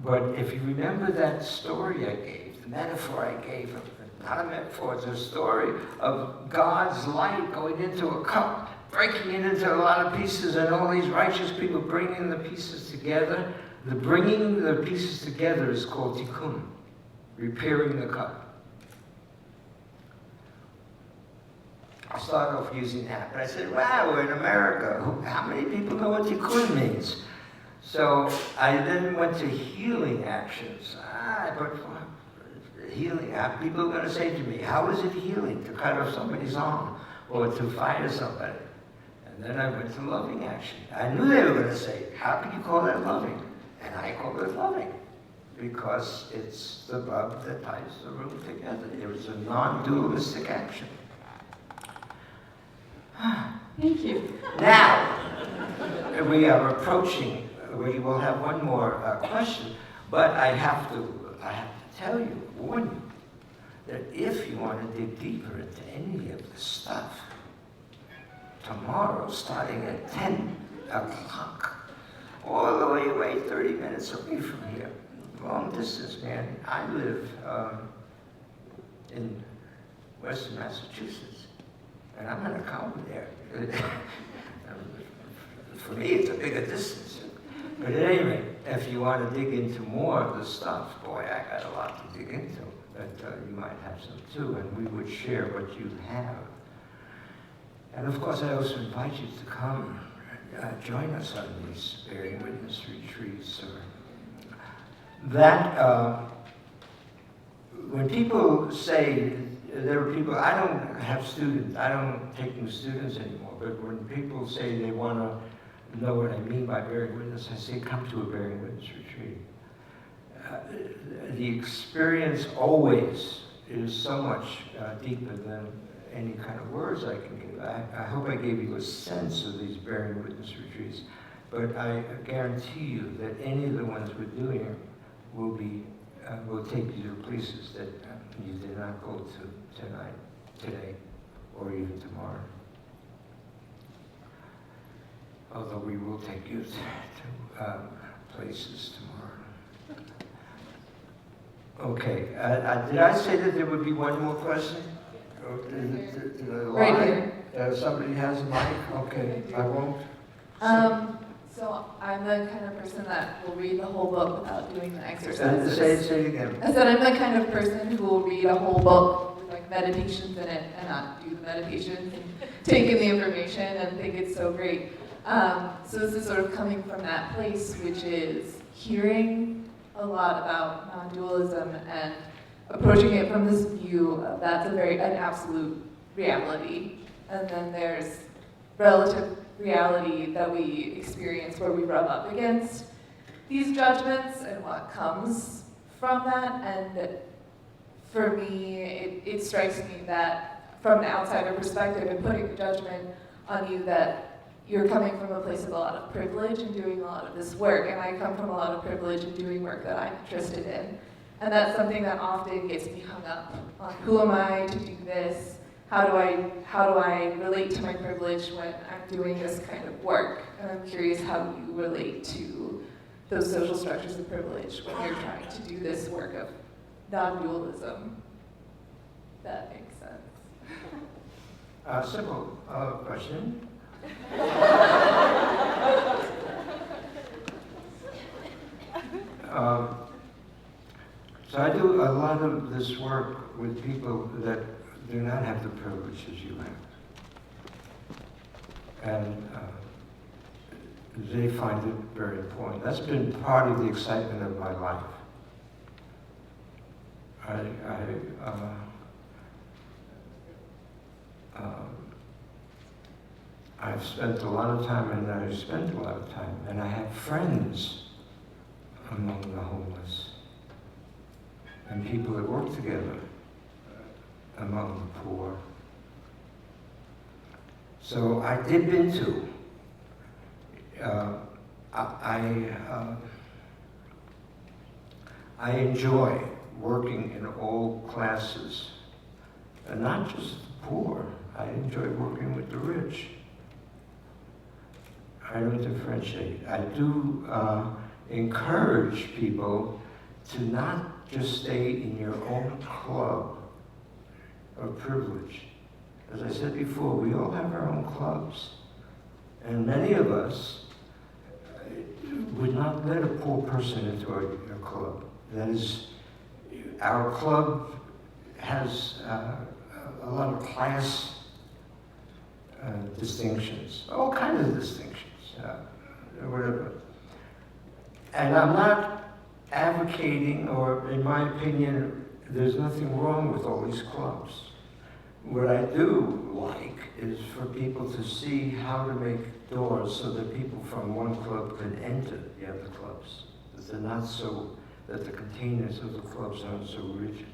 But if you remember that story I gave, the metaphor I gave, not a metaphor, it's a story of God's light going into a cup, breaking it into a lot of pieces, and all these righteous people bringing the pieces together. The bringing the pieces together is called tikkun, repairing the cup. I started off using that, but I said, wow, we're in America. How many people know what tikkun means? So I then went to healing actions. But healing, people are going to say to me, how is it healing to cut off somebody's arm or to fire somebody? And then I went to loving action. I knew they were going to say, how could you call that loving? And I called it loving because it's the love that ties the room together. It was a non-dualistic action. Thank you. Now, we are approaching, we will have one more question, but I have to tell you, warn you, that if you want to dig deeper into any of this stuff, tomorrow, starting at 10 o'clock, all the way away 30 minutes away from here, long distance, man. I live in Western Massachusetts. And I'm going to come there. For me, it's a bigger distance. But at any rate, if you want to dig into more of the stuff, boy, I got a lot to dig into. But you might have some too, and we would share what you have. And of course, I also invite you to come join us on these bearing witness retreats. When people say, there are people, I don't have students, I don't take new students anymore, but when people say they want to know what I mean by bearing witness, I say come to a bearing witness retreat. The experience always is so much deeper than any kind of words I can give. I hope I gave you a sense of these bearing witness retreats, but I guarantee you that any of the ones we're doing will take you to places that you did not go to today, or even tomorrow. Although we will take you to places tomorrow. Okay, did I say that there would be one more question? Right here. Somebody has a mic? Okay, I won't. So I'm the kind of person that will read the whole book without doing the exercises. Say it again. I said I'm the kind of person who will read a whole book with like meditations in it and not do the meditations and take in the information and think it's so great. So this is sort of coming from that place, which is hearing a lot about non-dualism and approaching it from this view of that's an absolute reality. And then there's relative reality that we experience where we rub up against these judgments and what comes from that. And for me, it strikes me that from an outsider perspective and putting the judgment on you that you're coming from a place of a lot of privilege and doing a lot of this work, and I come from a lot of privilege and doing work that I'm interested in. And that's something that often gets me hung up on who am I to do this? How do I relate to my privilege when I'm doing this kind of work? And I'm curious how you relate to those social structures of privilege when you're trying to do this work of non-dualism. That makes sense. Simple question. So I do a lot of this work with people that do not have the privileges you have. And they find it very important. That's been part of the excitement of my life. I've spent a lot of time, and I spent a lot of time, and I have friends among the homeless, and people that work together among the poor. So I dip into, I enjoy working in all classes and not just the poor. I enjoy working with the rich. I don't differentiate. I do encourage people to not just stay in your own club of privilege. As I said before, we all have our own clubs. And many of us would not let a poor person into our club. That is, our club has a lot of class distinctions, all kinds of distinctions, whatever. And I'm not advocating, or in my opinion, there's nothing wrong with all these clubs. What I do like is for people to see how to make doors so that people from one club can enter the other clubs. That they're not so, that the containers of the clubs aren't so rigid.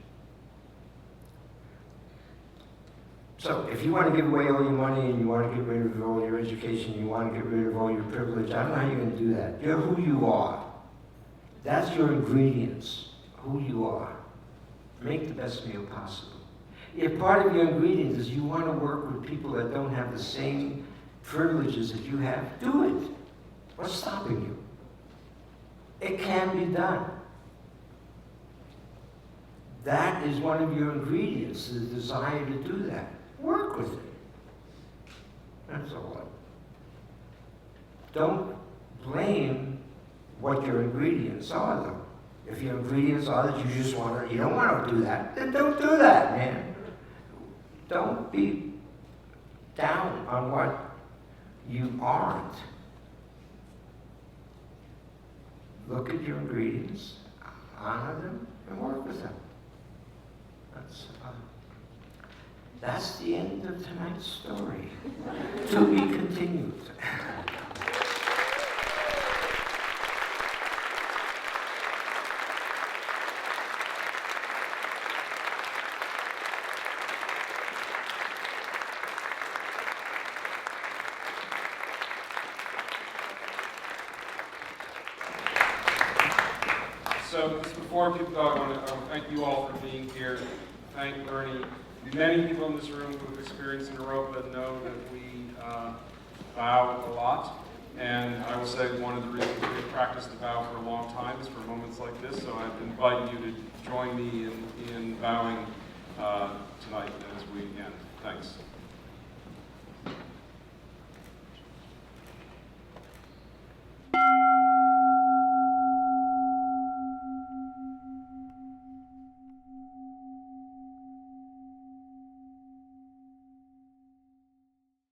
So if you want to give away all your money and you want to get rid of all your education, you want to get rid of all your privilege, I don't know how you're going to do that. You're who you are. That's your ingredients, who you are. Make the best meal possible. If part of your ingredients is you want to work with people that don't have the same privileges that you have, do it. What's stopping you? It can be done. That is one of your ingredients, the desire to do that. Work with it. That's all. Don't blame what your ingredients are, though. If your ingredients are that you just want to, you don't want to do that, then don't do that, man. Don't be down on what you aren't. Look at your ingredients, honor them, and work with them. That's the end of tonight's story. To be continued. So just before people go, I want to thank you all for being here. Thank Bernie. Many people in this room who have experienced Naropa know that we bow a lot. And I will say one of the reasons we've practiced the bow for a long time is for moments like this. So I invite you to join me in bowing tonight as we end. Thanks.